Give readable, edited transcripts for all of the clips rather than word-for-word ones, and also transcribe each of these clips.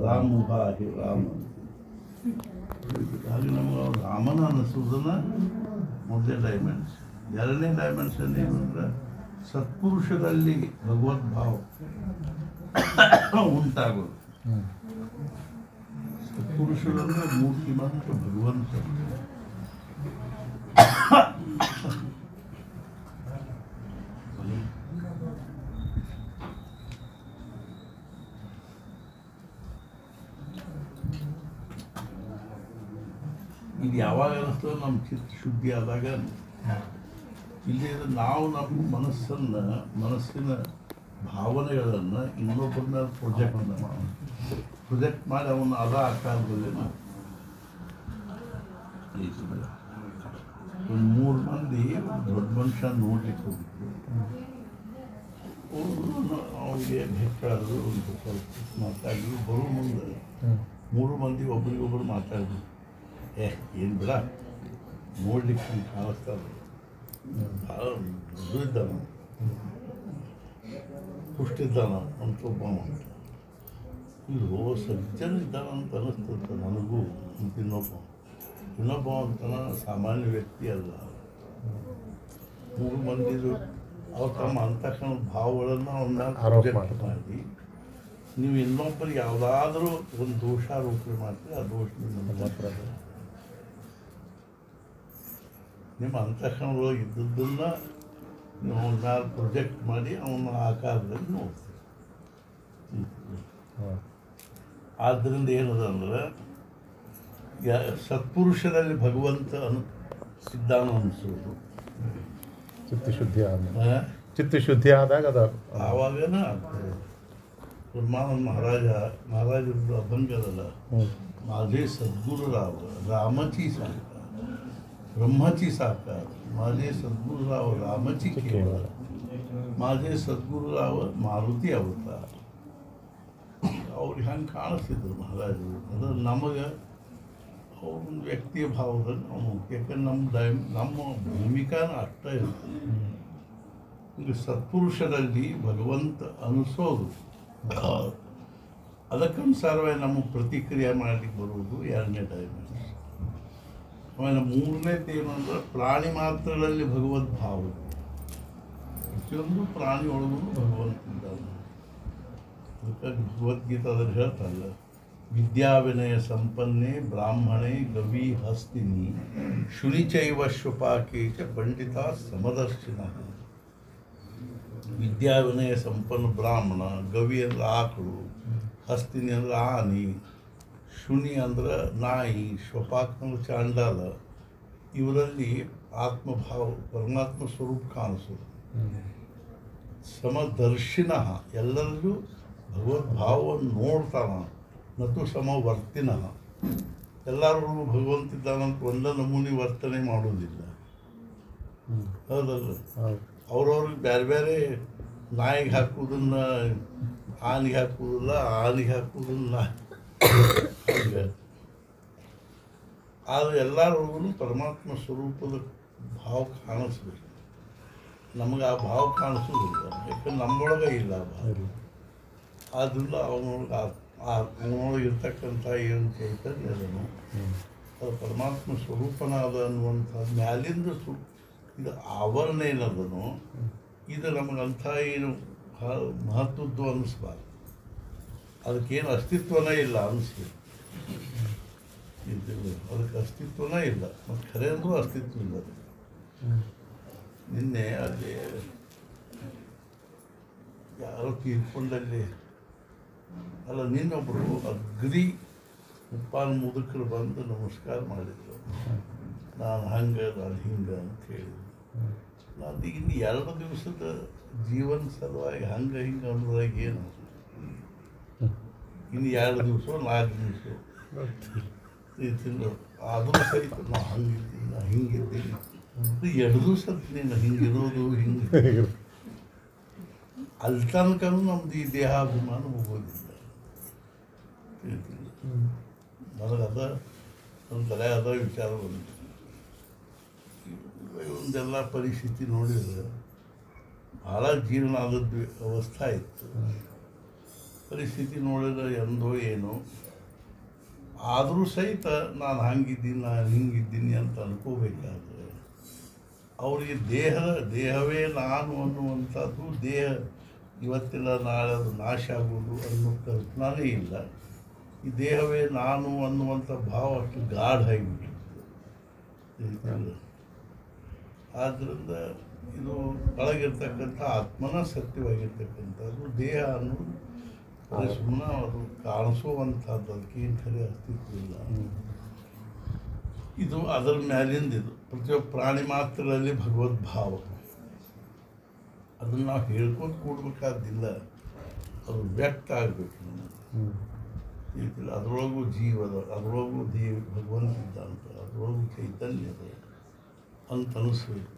ರಾಮ ಹಾಗೆ ರಾಮ ಹಾಗೆ ನಮಗೆ ರಾಮನ ಅನ್ನಿಸೋದನ್ನು ಮೊದಲನೇ ಡೈಮೆನ್ಷನ್. ಎರಡನೇ ಡೈಮೆನ್ಷನ್ ಏನು ಅಂದರೆ ಸತ್ಪುರುಷರಲ್ಲಿ ಭಗವದ್ಭಾವ ಉಂಟಾಗೋದು. ಸತ್ಪುರುಷರಂದ್ರೆ ಮೂರ್ತಿ ಮಾತ್ರ ಭಗವಂತ. ಇದು ಯಾವಾಗ ಅನ್ನಿಸ್ತೋ ನಮ್ಮ ಚಿತ್ತ ಶುದ್ಧಿ ಆದಾಗ. ಇಲ್ಲಿ ನಾವು ನಮ್ಮ ಮನಸ್ಸಿನ ಭಾವನೆಗಳನ್ನು ಇನ್ನೊಬ್ಬರನ್ನ ಪ್ರೊಜೆಕ್ಟ್ ಮಾಡಿ ಅವನ್ನ ಅದ ಆಕಾರದಲ್ಲಿ ಒಂದು 3 ಮಂದಿ ದೊಡ್ಡ ಮನುಷ್ಯ ನೋಡ್ಲಿಕ್ಕೆ ಹೋಗಿದ್ರು. ಅವ್ರಿಗೆ ಭೇಟಾದ್ರು, ಒಂದು ಸ್ವಲ್ಪ ಮಾತಾಡಿದ್ರು. ಬರೋ ಮುಂದೆ 3 ಮಂದಿ ಒಬ್ರಿಗೊಬ್ರು ಮಾತಾಡಿದ್ರು. ಏನು ಬಿಡ, ನೋಡ್ಲಿಕ್ಕೆ ಹಂಗೆ ಕಾಣಿಸ್ತಾರೆ, ಭಾಳ ಇದ್ದಾನ, ಹುಷ್ಟಿದ್ದಾನ ಅಂತ ಒಬ್ಬ ಅಂತ. ಇಲ್ಲೋ ಸಜ್ಜನ ಇದ್ದಾನಂತ ಅನ್ನಿಸ್ತದೆ ನನಗೂ. ಇನ್ನೊಬ್ಬ ಅಂತನ ಸಾಮಾನ್ಯ ವ್ಯಕ್ತಿ ಅಲ್ಲ. 3 ಮಂದಿದು ಅವ್ರು ತಮ್ಮ ಅಂತಕ್ಕಂಥ ಭಾವಗಳನ್ನು ಅವನ್ನ ಪ್ರೊಜೆಕ್ಟ್ ಮಾಡಿ ನೀವು ಇನ್ನೊಬ್ಬರು ಯಾವುದಾದ್ರೂ ಒಂದು ದೋಷಾರೋಪಣೆ ಮಾಡ್ತೀರಿ, ಆ ದೋಷ ನಿಮ್ಮ ಅಂತಃಕರಣದೊಳಗೆ ಇದ್ದದ್ದನ್ನು ನೀವು ಅವನ್ನ ಪ್ರೊಜೆಕ್ಟ್ ಮಾಡಿ ಅವನ ಆಕಾರದಲ್ಲಿ ನೋಡ್ತೀವಿ. ಆದ್ದರಿಂದ ಏನದ ಅಂದ್ರೆ ಸತ್ಪುರುಷರಲ್ಲಿ ಭಗವಂತ ಸಿದ್ಧಾನ ಅನಿಸೋದು. ಚಿತ್ತಶುದ್ಧಿ ಆದಾಗ ಅದು ಆವಾಗನ ಆಗ್ತದೆ. ಬ್ರಹ್ಮಾನಂದ ಮಹಾರಾಜರದ್ದು ಅಭಂಗದಲ್ಲ, माझे सद्गुरुराव रामाची साकार, ब्रह्माची साकार, माझे सद्गुरुराव रामाची केवळ, माझे सद्गुरुराव मारुती अवतार. ಅವ್ರು ಹೆಂಗೆ ಕಾಣಿಸ್ತಿದ್ರು ಮಹಾರಾಜರು. ಅದು ನಮಗೆ ಅವ್ರೊಂದು ವ್ಯಕ್ತಿಯ ಭಾವದಲ್ಲಿ ನಾವು, ಯಾಕಂದ್ರೆ ನಮ್ಮ ಭೂಮಿಕಾನ ಅಷ್ಟ ಇರ್ತದೆ. ಈಗ ಸತ್ಪುರುಷರಲ್ಲಿ ಭಗವಂತ ಅನಿಸೋದು, ಅದಕ್ಕನುಸಾರವಾಗಿ ನಮ್ಮ ಪ್ರತಿಕ್ರಿಯೆ ಮಾಡಲಿಕ್ಕೆ ಬರುವುದು ಎರಡನೇ ಡೈಮೆನ್ಷನ್. ಆಮೇಲೆ ಮೂರನೇದು ಏನಂದ್ರೆ ಪ್ರಾಣಿ ಮಾತ್ರಗಳಲ್ಲಿ ಭಗವದ್ಭಾವ. ಪ್ರತಿಯೊಂದು ಪ್ರಾಣಿ ಒಳಗೂ ಭಗವಂತ ಇದ್ದಾನೆ. ಅದಕ್ಕಾಗಿ ಭಗವದ್ಗೀತಾದಲ್ಲಿ ಹೇಳ್ತಾರಲ್ಲ, ವಿದ್ಯಾವಿನಯ ಸಂಪನ್ನೆ ಬ್ರಾಹ್ಮಣೆ ಗವಿ ಹಸ್ತಿನಿ ಶುನಿಚೈವ ಶ್ವಪಾಕೆ ಚ ಪಂಡಿತ ಸಮದರ್ಶಿನ. ವಿದ್ಯಾವಿನಯ ಸಂಪನ್ನ ಬ್ರಾಹ್ಮಣ, ಗವಿ ಅಂದ್ರೆ ಆಕಳು, ಹಸ್ತಿನಿ ಅಂದ್ರೆ ಆನೆ, ಶುನಿ ಅಂದ್ರೆ ನಾಯಿ, ಶ್ವಪಾಕ ಅಂದ್ರೆ ಚಾಂಡಾಲ. ಇವರಲ್ಲಿ ಆತ್ಮಭಾವ ಪರಮಾತ್ಮ ಸ್ವರೂಪ ಕಾಣಿಸೋದು. ಸಮದರ್ಶಿನ, ಎಲ್ಲರಲ್ಲೂ ಭಗವದ್ಭಾವವನ್ನು ನೋಡ್ತಾನ. ನತು ಸಮವರ್ತಿನ, ಎಲ್ಲರೂ ಭಗವಂತಿದ್ದಾನಂತ ಒಂದೇ ನಮೂನಿ ವರ್ತನೆ ಮಾಡೋದಿಲ್ಲ. ಹೌದಲ್ಲ, ಅವ್ರವ್ರಿಗೆ ಬೇರೆ ಬೇರೆ ನಾಯಿಗೆ ಹಾಕುವುದನ್ನು ಆನೆಗೆ ಹಾಕುವುದಿಲ್ಲ, ಆನೆಗೆ ಹಾಕುವುದನ್ನ ಹಂಗೆ. ಆದರೆ ಎಲ್ಲರೊಳಗೂ ಪರಮಾತ್ಮ ಸ್ವರೂಪದ ಭಾವ ಕಾಣಿಸ್ಬೇಕು. ನಮಗೆ ಆ ಭಾವ ಕಾಣಿಸೋದಿಲ್ಲ, ಯಾಕಂದ್ರೆ ನಮ್ಮೊಳಗೆ ಇಲ್ಲ ಆ ಭಾವ. ಆದ್ದರಿಂದ ಅವನೊಳಗೆ ಇರ್ತಕ್ಕಂಥ ಏನು ಚೈತನ್ಯ ಅದನ್ನು ಅದು ಪರಮಾತ್ಮ ಸ್ವರೂಪನಾದ ಅನ್ನುವಂಥದ್ದು ಮ್ಯಾಲಿಂದ ಇದು ಆವರಣ ಏನದನು, ಇದು ನಮಗಂಥ ಏನು ಮಹತ್ವದ್ದು ಅನ್ನಿಸ್ಬಾರ್ದು. ಅದಕ್ಕೇನು ಅಸ್ತಿತ್ವನೇ ಇಲ್ಲ ಅನ್ನಿಸ್ಬೇಕು. ಅದಕ್ಕೆ ಅಸ್ತಿತ್ವನೇ ಇಲ್ಲ, ಮತ್ತು ಖರೆ ಅಂದರೂ ಅಸ್ತಿತ್ವ ಇಲ್ಲ. ನಿನ್ನೆ ಅಲ್ಲಿ ಯಾರೋ ತೀರ್ಕೊಂಡಲ್ಲಿ ಅಲ್ಲ, ನಿನ್ನೊಬ್ಬರು ಅಗ್ರಿ ಮುಪ್ಪಾಲು ಮುದುಕರು ಬಂದು ನಮಸ್ಕಾರ ಮಾಡಿದರು. ನಾನು ಹಂಗೆ, ನಾನು ಹಿಂಗೆ ಅಂತ ಹೇಳಿದ್ರು. ನಾನು ಇನ್ನು 2 ದಿವಸದ ಜೀವನ ಸಲುವಾಗಿ ಹಂಗೆ ಹಿಂಗೆ ಅನ್ನೋದಾಗ ಏನು, ಇನ್ನು 2 ದಿವಸ 4 ದಿವಸ ತಿಂಗಳು ಆದರೂ ಸಹಿತ ನಾ ಹಂಗಿದ್ದೀನಿ, ನಾ ಹಿಂಗಿದ್ದೀನಿ. 2 ದಿವಸ ನೀನು ಹಿಂಗಿರೋದು ಹಿಂಗೆ ಅಲ್ಲಿ ತನಕನೂ ನಮ್ದು ಈ ದೇಹಾಭಿಮಾನ ಹೋಗೋದಿಲ್ಲ. ನನಗದ ಒಂಥರ ಅದ ವಿಚಾರ ಬಂತು. ಒಂದೆಲ್ಲ ಪರಿಸ್ಥಿತಿ ನೋಡಿದರೆ ಭಾಳ ಜೀರ್ಣ ಆದದ್ದು ಅವಸ್ಥೆ ಇತ್ತು. ಪರಿಸ್ಥಿತಿ ನೋಡಿದ್ರೆ ಎಂದೋ ಏನೋ, ಆದರೂ ಸಹಿತ ನಾನು ಹಂಗಿದ್ದೀನಿ, ನಾನು ಹಿಂಗಿದ್ದೀನಿ ಅಂತ ಅನ್ಕೋಬೇಕಾದ್ರೆ ಅವರಿಗೆ ದೇಹವೇ ನಾನು ಅನ್ನುವಂಥದ್ದು, ದೇಹ ಇವತ್ತಿಲ್ಲ ನಾಳೆ ಅದು ನಾಶ ಆಗೋದು ಅನ್ನೋ ಕಲ್ಪನೆ ಇಲ್ಲ. ಈ ದೇಹವೇ ನಾನು ಅನ್ನುವಂಥ ಭಾವ ಅಷ್ಟು ಗಾಢ ಆಗಿಬಿಟ್ಟಿರ್ತದೆ. ಆದ್ದರಿಂದ ಇದು ಒಳಗಿರ್ತಕ್ಕಂಥ ಆತ್ಮನ ಸತ್ಯವಾಗಿರ್ತಕ್ಕಂಥದ್ದು. ದೇಹ ಅನ್ನೋದು ಸುಮ್ಮನೆ ಅದು ಕಾಣಿಸುವಂಥದ್ದು, ಅದಕ್ಕೇನು ಖರೆ ಅಸ್ತಿತ್ವ ಇಲ್ಲ. ಇದು ಅದರ ಮ್ಯಾಲಿಂದ ಇದು ಪ್ರತಿಯೊಬ್ಬ ಪ್ರಾಣಿ ಮಾತ್ರಗಳಲ್ಲಿ ಭಗವದ್ಭಾವ. ಅದನ್ನು ನಾವು ಹೇಳ್ಕೊಂಡು ಕೂಡಬೇಕಾದಿಲ್ಲ, ಅದು ವ್ಯಕ್ತ ಆಗಬೇಕು. ಅದರೊಳಗೂ ಜೀವದ, ಅದರೊಳಗೂ ಭಗವಂತ ಇದ್ದಂತ, ಅದರೊಳಗೂ ಚೈತನ್ಯದ ಅಂತ ಅನಿಸ್ಬೇಕು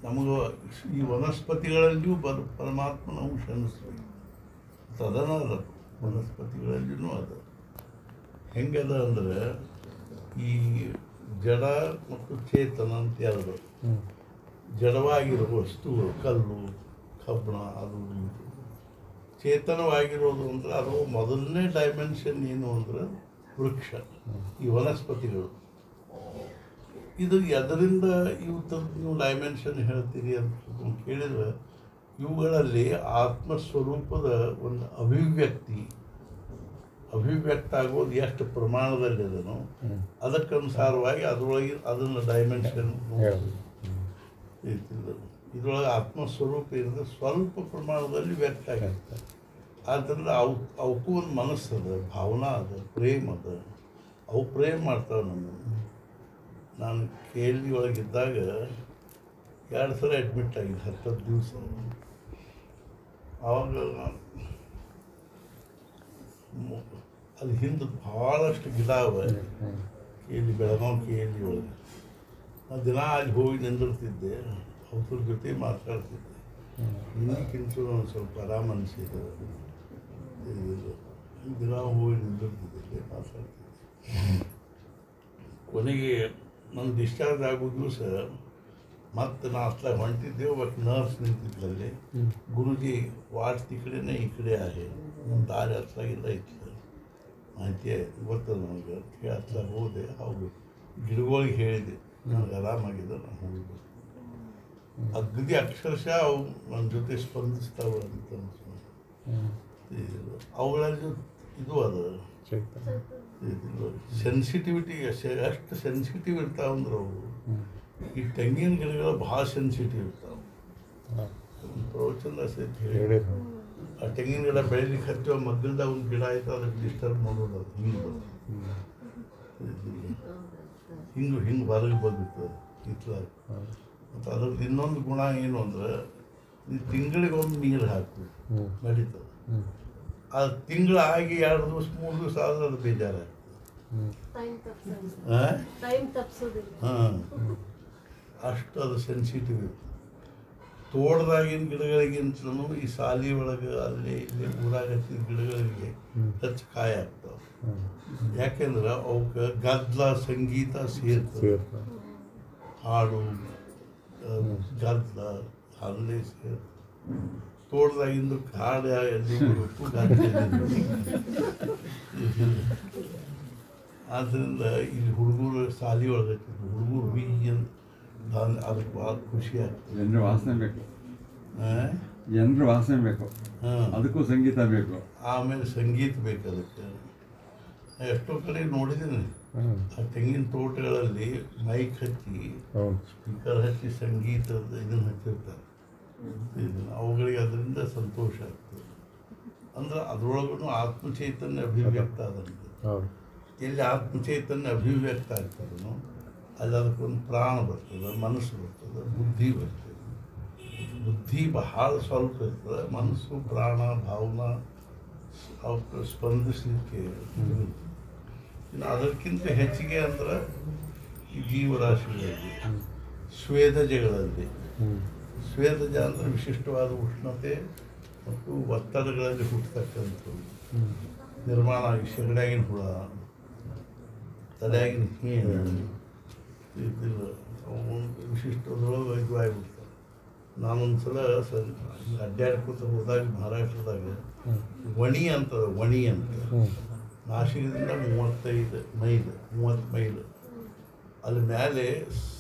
ನಮಗೆ. ಈ ವನಸ್ಪತಿಗಳಲ್ಲಿಯೂ ಪರಮಾತ್ಮನ ಅಂಶ ಅನಿಸ್ಬೇಕು. ಅದನ್ನ ಅದ ವನಸ್ಪತಿಗಳಲ್ಲಿಯೂ ಅದ. ಹೆಂಗದ ಅಂದರೆ ಈ ಜಡ ಮತ್ತು ಚೇತನ ಅಂತ ಎರಡು. ಜಡವಾಗಿರೋ ವಸ್ತುಗಳು, ಕಲ್ಲು ಕಬ್ಬಣ, ಅದು ಇದು. ಚೇತನವಾಗಿರೋದು ಅಂದರೆ ಅದು ಮೊದಲನೇ ಡೈಮೆನ್ಷನ್ ಏನು ಅಂದರೆ ವೃಕ್ಷ, ಈ ವನಸ್ಪತಿಗಳು. ಇದು ಎದರಿಂದ ನೀವು ಡೈಮೆನ್ಷನ್ ಹೇಳ್ತೀರಿ ಅಂತ ಕೇಳಿದರೆ, ಇವುಗಳಲ್ಲಿ ಆತ್ಮಸ್ವರೂಪದ ಒಂದು ಅಭಿವ್ಯಕ್ತ ಆಗೋದು ಎಷ್ಟು ಪ್ರಮಾಣದಲ್ಲಿ ಅದನ್ನು, ಅದಕ್ಕನುಸಾರವಾಗಿ ಅದರೊಳಗೆ ಅದನ್ನು ಡೈಮೆನ್ಷನ್ ಇದರೊಳಗೆ ಆತ್ಮಸ್ವರೂಪ ಇರೋದು ಸ್ವಲ್ಪ ಪ್ರಮಾಣದಲ್ಲಿ ವ್ಯಕ್ತ ಆಗಿರ್ತದೆ. ಆದ್ದರಿಂದ ಅವಕ್ಕೂ ಒಂದು ಮನಸ್ಸದ, ಭಾವನಾ ಅದ, ಪ್ರೇಮ ಅದ. ಅವು ಪ್ರೇಮ ಮಾಡ್ತಾವೆ ನಮ್ಮನ್ನು. ನಾನು KLD ಒಳಗಿದ್ದಾಗ 2 ಸಲ ಅಡ್ಮಿಟ್ ಆಗಿದ್ದೆ, 10 ದಿವಸ. ಆವಾಗ ಅದು ಹಿಂದೆ ಭಾಳಷ್ಟು ಗಿಡ ಅವ ಬೆಳಗಾವಿ KLD ಒಳಗೆ. ನಾನು ದಿನ ಅಲ್ಲಿ ಹೋಗಿ ನಿಂದಿರ್ತಿದ್ದೆ, ಅವ್ರ ಜೊತೆ ಮಾತಾಡ್ತಿದ್ದೆ. ಇನ್ನಕ್ಕಿಂತ ಒಂದು ಸ್ವಲ್ಪ ಆರಾಮ ಅನಿಸಿದೆ. ದಿನ ಹೋಗಿ ನಿಂದಿರ್ತಿದ್ದೆ, ಮಾತಾಡ್ತಿದ್ದೆ. ಕೊನೆಗೆ ನಾನು ಡಿಸ್ಚಾರ್ಜ್ ಆಗೋ ದಿವಸ ಮತ್ತು ನಾ ಅತ್ಲಾಗ ಹೊಂಟಿದ್ದೆವು. ಬಟ್ ನರ್ಸ್ ನಿಂತಿದ್ದಲ್ಲಿ, ಗುರುಜಿ ವಾಟ್ ಈ ಕಡೆನೇ ಈ ಕಡೆ ಆಗಿ ನಮ್ಮ ದಾರಿ ಹತ್ಲಾಗಿಲ್ಲ ಇತ್ತು, ಮಾಹಿತಿ ಗೊತ್ತದ ನನಗೆ ಅಂತ ಹೇಳಿ ಹತ್ಲಾಗ ಹೋದೆ. ಹೌದು, ಗಿಡಗಳಿಗೆ ಹೇಳಿದೆ ನನಗೆ ಆರಾಮಾಗಿದೆ, ನಾನು ಹೋಗ್ಬೇಕು. ಅಗದಿ ಅಕ್ಷರಶಃ ಅವು ನನ್ನ ಜೊತೆ ಸ್ಪಂದಿಸ್ತಾವೆ ಅಂತ ಅನಿಸ್ತು. ಅವುಗಳಲ್ಲಿ ಇದು ಅದು ಸೆನ್ಸಿಟಿವಿಟಿ ಎಷ್ಟು ಸೆನ್ಸಿಟಿವ್ ಇರ್ತಾವೆ ಅಂದ್ರೆ ಅವು. ಈ ತೆಂಗಿನ ಗಿಡಗಳು ಭಾಳ ಸೆನ್ಸಿಟಿವ್ ಇರ್ತಾವೆ. ಪ್ರವಚನ ಸಹಿತ ಹೇಳಿ, ಆ ತೆಂಗಿನ ಗಿಡ ಬೆಳಿಲಿಕ್ಕೆ ಹತ್ತಿವ ಮಗ್ಗಲ್ದಾಗ ಒಂದು ಗಿಡ ಆಯ್ತು, ಅದಕ್ಕೆ ಡಿಸ್ಟರ್ಬ್ ಮಾಡೋದು. ಅದು ಹಿಂಗೆ ಬರ್ತದೆ, ಹಿಂಗೆ ಹೊರಗೆ ಬಂದಿರ್ತದೆ ಇತ್ಲಾಗ. ಮತ್ತು ಅದ್ರದ್ದು ಇನ್ನೊಂದು ಗುಣ ಏನು ಅಂದ್ರೆ, ಈ ತಿಂಗಳಿಗೊಮ್ಮೆ ನೀರು ಹಾಕ್ಬೇಕು, ನಡೀತದೆ. ಅದು ತಿಂಗಳಾಗಿ 2 ದಿವಸ 3 ದಿವಸ ಆದ್ರೆ ಅದು ಬೇಜಾರಾಗ್ತದೆ. ಹಾಂ, ಅಷ್ಟು ಅದು ಸೆನ್ಸಿಟಿವ್ ಇತ್ತು. ತೋಟದಾಗಿನ ಗಿಡಗಳಿಗಿಂತಲೂ ಈ ಸಾಲಿ ಒಳಗೆ ಅಲ್ಲಿ ಇಲ್ಲಿ ಊರಾಗ ಹಚ್ಚಿದ ಗಿಡಗಳಿಗೆ ಹೆಚ್ಚು ಕಾಯಿ ಆಗ್ತಾವೆ. ಯಾಕೆಂದ್ರೆ ಅವಕ್ಕೆ ಗದ್ದಲ ಸಂಗೀತ ಸೇರ್ತದೆ. ಹಾಡು ಗದ್ದಲ ಅಲ್ಲೇ ಸೇರ್ತದೆ. ತೋಟದಾಗಿಂದು ಕಾಡು ಎಲ್ಲಿ ಬರಬೇಕು, ಆದ್ದರಿಂದ ಇಲ್ಲಿ ಹುಡುಗರು ಸಾಲಿ ಒಳಗೆ ಹುಡುಗರು ಅಂತ ಅದಕ್ಕೆ ಭಾಳ ಖುಷಿ ಆಗ್ತದೆ. ಜನರ ವಾಸನೆ ಬೇಕು, ಜನರ ವಾಸನೆ ಬೇಕು, ಅದಕ್ಕೂ ಸಂಗೀತ ಬೇಕು. ಆಮೇಲೆ ಸಂಗೀತ ಬೇಕು ಅದಕ್ಕೆ. ಎಷ್ಟೋ ಕಡೆ ನೋಡಿದ್ದೀನಿ, ಆ ತೆಂಗಿನ ತೋಟಗಳಲ್ಲಿ ಮೈಕ್ ಹಚ್ಚಿ, ಸ್ಪೀಕರ್ ಹಚ್ಚಿ ಸಂಗೀತದ ಇದನ್ನು ಹಚ್ಚಿರ್ತಾರೆ. ಅವುಗಳಿಗೆ ಅದರಿಂದ ಸಂತೋಷ ಆಗ್ತದೆ. ಅಂದ್ರೆ ಅದರೊಳಗೂ ಆತ್ಮಚೈತನ್ಯ ಅಭಿವ್ಯಕ್ತ ಆದಂತೆ. ಎಲ್ಲಿ ಆತ್ಮಚೈತನ್ಯ ಅಭಿವ್ಯಕ್ತ ಆಗ್ತದೋ ಅಲ್ಲಿ ಅದಕ್ಕೊಂದು ಪ್ರಾಣ ಬರ್ತದೆ, ಮನಸ್ಸು ಬರ್ತದೆ, ಬುದ್ಧಿ ಬರ್ತದೆ. ಬುದ್ಧಿ ಬಹಳ ಸ್ವಲ್ಪ ಇರ್ತದೆ, ಮನಸ್ಸು ಪ್ರಾಣ ಭಾವನಾ ಅವಕ್ಕೆ ಸ್ಪಂದಿಸಲಿಕ್ಕೆ. ಇನ್ನು ಅದಕ್ಕಿಂತ ಹೆಚ್ಚಿಗೆ ಅಂದ್ರೆ ಈ ಜೀವರಾಶಿಗಳಲ್ಲಿ ಸ್ವೇದಜಗಳಲ್ಲಿ, ಸ್ವೇದಜ ಅಂದರೆ ವಿಶಿಷ್ಟವಾದ ಉಷ್ಣತೆ ಮತ್ತು ಒತ್ತಡಗಳಲ್ಲಿ ಹುಟ್ಟತಕ್ಕಂಥದ್ದು ನಿರ್ಮಾಣ ಆಗಿ, ಸೆಗಡಿಯಾಗಿನ ಹುಳ, ತಲೆಯಾಗಿನ ಹೀನು, ವಿಶಿಷ್ಟದೊಳಗೆ ಇದು ಆಗಿಬಿಡ್ತಾರೆ. ನಾನೊಂದು ಸಲ ಅಡ್ಡಾಡ್ಕೊತ ಹೋದಾಗ ಮಹಾರಾಷ್ಟ್ರದಾಗ ವಣಿ ಅಂತದ ವಣಿ ಅಂತ ನಾಶಿಕದಿಂದ 30 ಮೈಲ್ ಅಲ್ಲಿ ಮೇಲೆ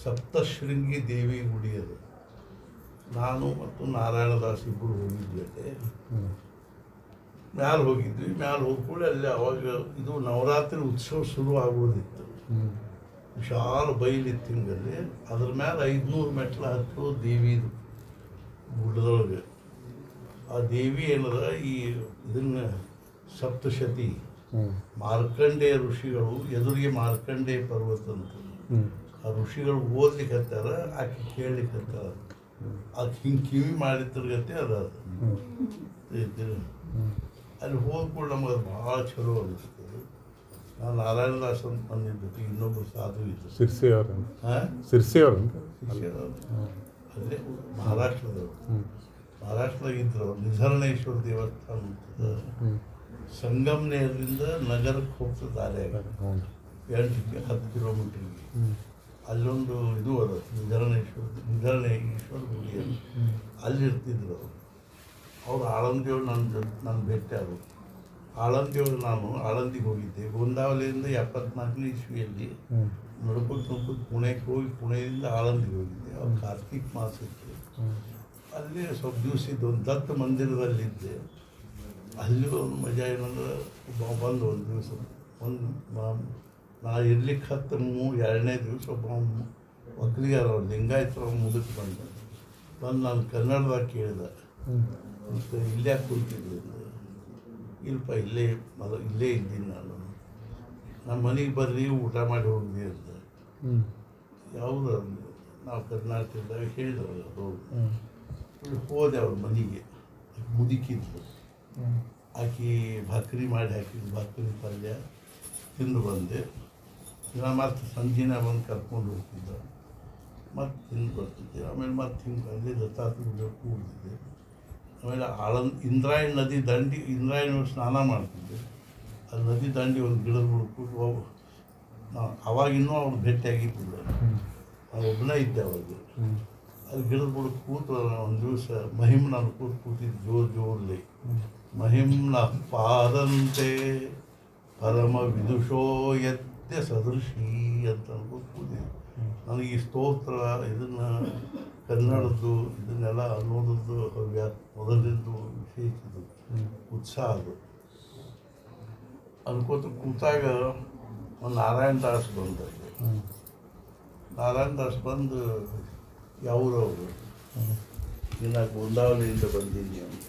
ಸಪ್ತಶೃಂಗಿ ದೇವಿ ಗುಡಿ ಅದು. ನಾನು ಮತ್ತು ನಾರಾಯಣದಾಸ್ ಇಬ್ಬರು ಹೋಗಿದ್ವಿ ಅಲ್ಲಿ. ಮ್ಯಾಲೆ ಹೋಗಿದ್ವಿ. ಮ್ಯಾಲೆ ಹೋಗ್ಕೊಳ್ಳಿ ಅಲ್ಲಿ ಅವಾಗ ಇದು ನವರಾತ್ರಿ ಉತ್ಸವ ಶುರು ಆಗೋದಿತ್ತು. ವಿಶಾಲ ಬೈಲಿತ್ತು ಹಿಂಗಲ್ಲಿ. ಅದ್ರ ಮೇಲೆ 500 ಮೆಟ್ಲು ಹತ್ತು ದೇವಿ ಗುಡ್ಡದೊಳಗೆ. ಆ ದೇವಿ ಏನದ ಈ ಇದನ್ನ ಸಪ್ತಶತಿ ಮಾರ್ಕಂಡೇಯ ಋಷಿಗಳು ಎದುರಿಗೆ ಮಾರ್ಕಂಡೇಯ ಪರ್ವತ ಅಂತ ಆ ಋಷಿಗಳು ಓದ್ಲಿಕ್ಕತ್ತಾರ, ಆಕೆ ಕೇಳಲಿಕ್ಕತ್ತಾರ. ಆಕೆ ಹಿಂಗೆ ಕಿವಿ ಮಾಡಿದ್ರಗತ್ತೆ ಅದ. ಅಲ್ಲಿ ಹೋಗ್ಕೊಂಡು ನಮಗೆ ಅದು ಭಾಳ ಚಲೋ ಅನ್ನಿಸ್ತದೆ. ನಾನು ನಾರಾಯಣದಾಸ್ ಅಂತ ಬಂದಿದ್ದು ಇನ್ನೊಬ್ಬರು ಸಾಧು ಇದ್ದು ಸಿರ್ಸಿಯವರು ಅಲ್ಲೇ ಮಹಾರಾಷ್ಟ್ರದಾಗ ಇದ್ರು. ನಿಧರಣೇಶ್ವರ ದೇವಸ್ಥಾನ ಅಂತ ಸಂಗಮ್ನೇರದಿಂದ ನಗರಕ್ಕೆ ಹೋಗ್ತದೆ ದಾರ್ಯಾಗ 8-10 ಕಿಲೋಮೀಟ್ರಿಗೆ. ಅಲ್ಲೊಂದು ಇದು ಅದ ನಿಧರಣೇಶ್ವರ ಗುಡಿ ಅಂತ. ಅಲ್ಲಿರ್ತಿದ್ರು ಅವ್ರು ಆಳಂದಿಯವ್ರು ನನ್ನ ಭೇಟಿ ಆದರು. ಆಳಂದಿಯವ್ರು ನಾನು ಆಳಂದಿಗೆ ಹೋಗಿದ್ದೆ. ಗೋಂದಾವಲಿಯಿಂದ 74ನೇ ಇಸ್ವಿಯಲ್ಲಿ ನಡ್ಕೊಂಡು ಪುಣೆಗೆ ಹೋಗಿ ಪುಣೆಯಿಂದ ಆಳಂದಿಗೆ ಹೋಗಿದ್ದೆ. ಅವ್ರು ಕಾರ್ತಿಕ್ ಮಾಸ ಇತ್ತು. ಅಲ್ಲಿ ಸ್ವಲ್ಪ ದಿವಸ ಇದ್ದು ಒಂದು ದತ್ತ ಮಂದಿರದಲ್ಲಿದ್ದೆ. ಅಲ್ಲಿ ಒಂದು ಮಜಾ ಏನಂದ್ರೆ ಬಂದು ಒಂದು ದಿವಸ ನಾ ಇರ್ಲಿಕ್ಕೆ 2ನೇ ದಿವಸ ಒಕ್ಕಲಿಗಾರ ಲಿಂಗಾಯತರ ಮುದುಕ್ ಬಂದು ನಾನು ಕನ್ನಡದಾಗ ಕೇಳಿದೆ, ಮತ್ತು ಇಲ್ಲೇ ಕೂತಿದ್ದೆ. ಇಲ್ಪ ಇಲ್ಲೇ ಇದ್ದೀನಿ ನಾನು, ನಮ್ಮ ಮನೆಗೆ ಬರ್ರಿ ಊಟ ಮಾಡಿ ಹೋಗ್ರಿ ಅಂತ. ಯಾವುದು ನಾವು ಕರ್ನಾಟಕದಾಗ ಹೇಳಿದವರು ಅವರು. ಹೋದೆ ಅವ್ರ ಮನೆಗೆ. ಮುದುಕಿದ್ರು. ಆಕೆ ಭಾಕರಿ ಮಾಡಿ ಹಾಕಿದ್ದು ಭಾಕರಿ ಪಲ್ಯ ತಿಂದು ಬಂದೆ. ನಾನು ಮತ್ತೆ ಸಂಜೆನ ಬಂದು ಕರ್ಕೊಂಡು ಹೋಗ್ತಿದ್ದ. ಮತ್ತೆ ತಿಂದು ಬರ್ತಿದ್ದೆ. ಆಮೇಲೆ ಮತ್ತೆ ಹಿಂಗೆ ಅಲ್ಲೇ ದತ್ತಾತ್ರೇಯ ಕೂಡ್ತಿದ್ದೆ. ಆಮೇಲೆ ಇಂದ್ರಾಯಣಿ ನದಿ ದಂಡಿ ಸ್ನಾನ ಮಾಡ್ತಿದ್ದೆ. ಅದು ನದಿ ದಂಡಿ ಒಂದು ಗಿಡದ ಹುಡುಕು ಅವಾಗಿನ್ನೂ ಅವ್ರು ಭೇಟಿಯಾಗಿದ್ದಿಲ್ಲ. ನಾನು ಒಬ್ಬನೇ ಇದ್ದೆ ಅವಾಗ. ಅದು ಗಿಡದ ಬುಡಕ್ಕೆ ಕೂತು ಒಂದು ದಿವಸ ಮಹಿಮ್ನ ಕೂತಿದ್ದು ಜೋರ್ಲಿ ಮಹಿಮ್ನ ಪಾದಂತೆ ಪರಮ ವಿದುಷೋ ಯತ್ಯ ಸದೃಶಿ ಅಂತ ಅನ್ಕೊಂಡು ಕೂತಿದ್ದೆ. ನನಗೆ ಈ ಸ್ತೋತ್ರ ಇದನ್ನು ಕನ್ನಡದ್ದು ಇದನ್ನೆಲ್ಲ ಅನ್ನೋದದ್ದು ಮೊದಲಿದ್ದು ವಿಶೇಷದ್ದು ಉತ್ಸಾಹ ಅದು. ಅನ್ಕೋತ ಕೂತಾಗ ಒಂದು ನಾರಾಯಣದಾಸ್ ಬಂದಲ್ಲಿ. ನಾರಾಯಣದಾಸ್ ಬಂದು ಯಾವ್ರವರು ಇನ್ನು ಗೋಂದಾವಲಿಯಿಂದ ಬಂದೀನಿ ಅಂತ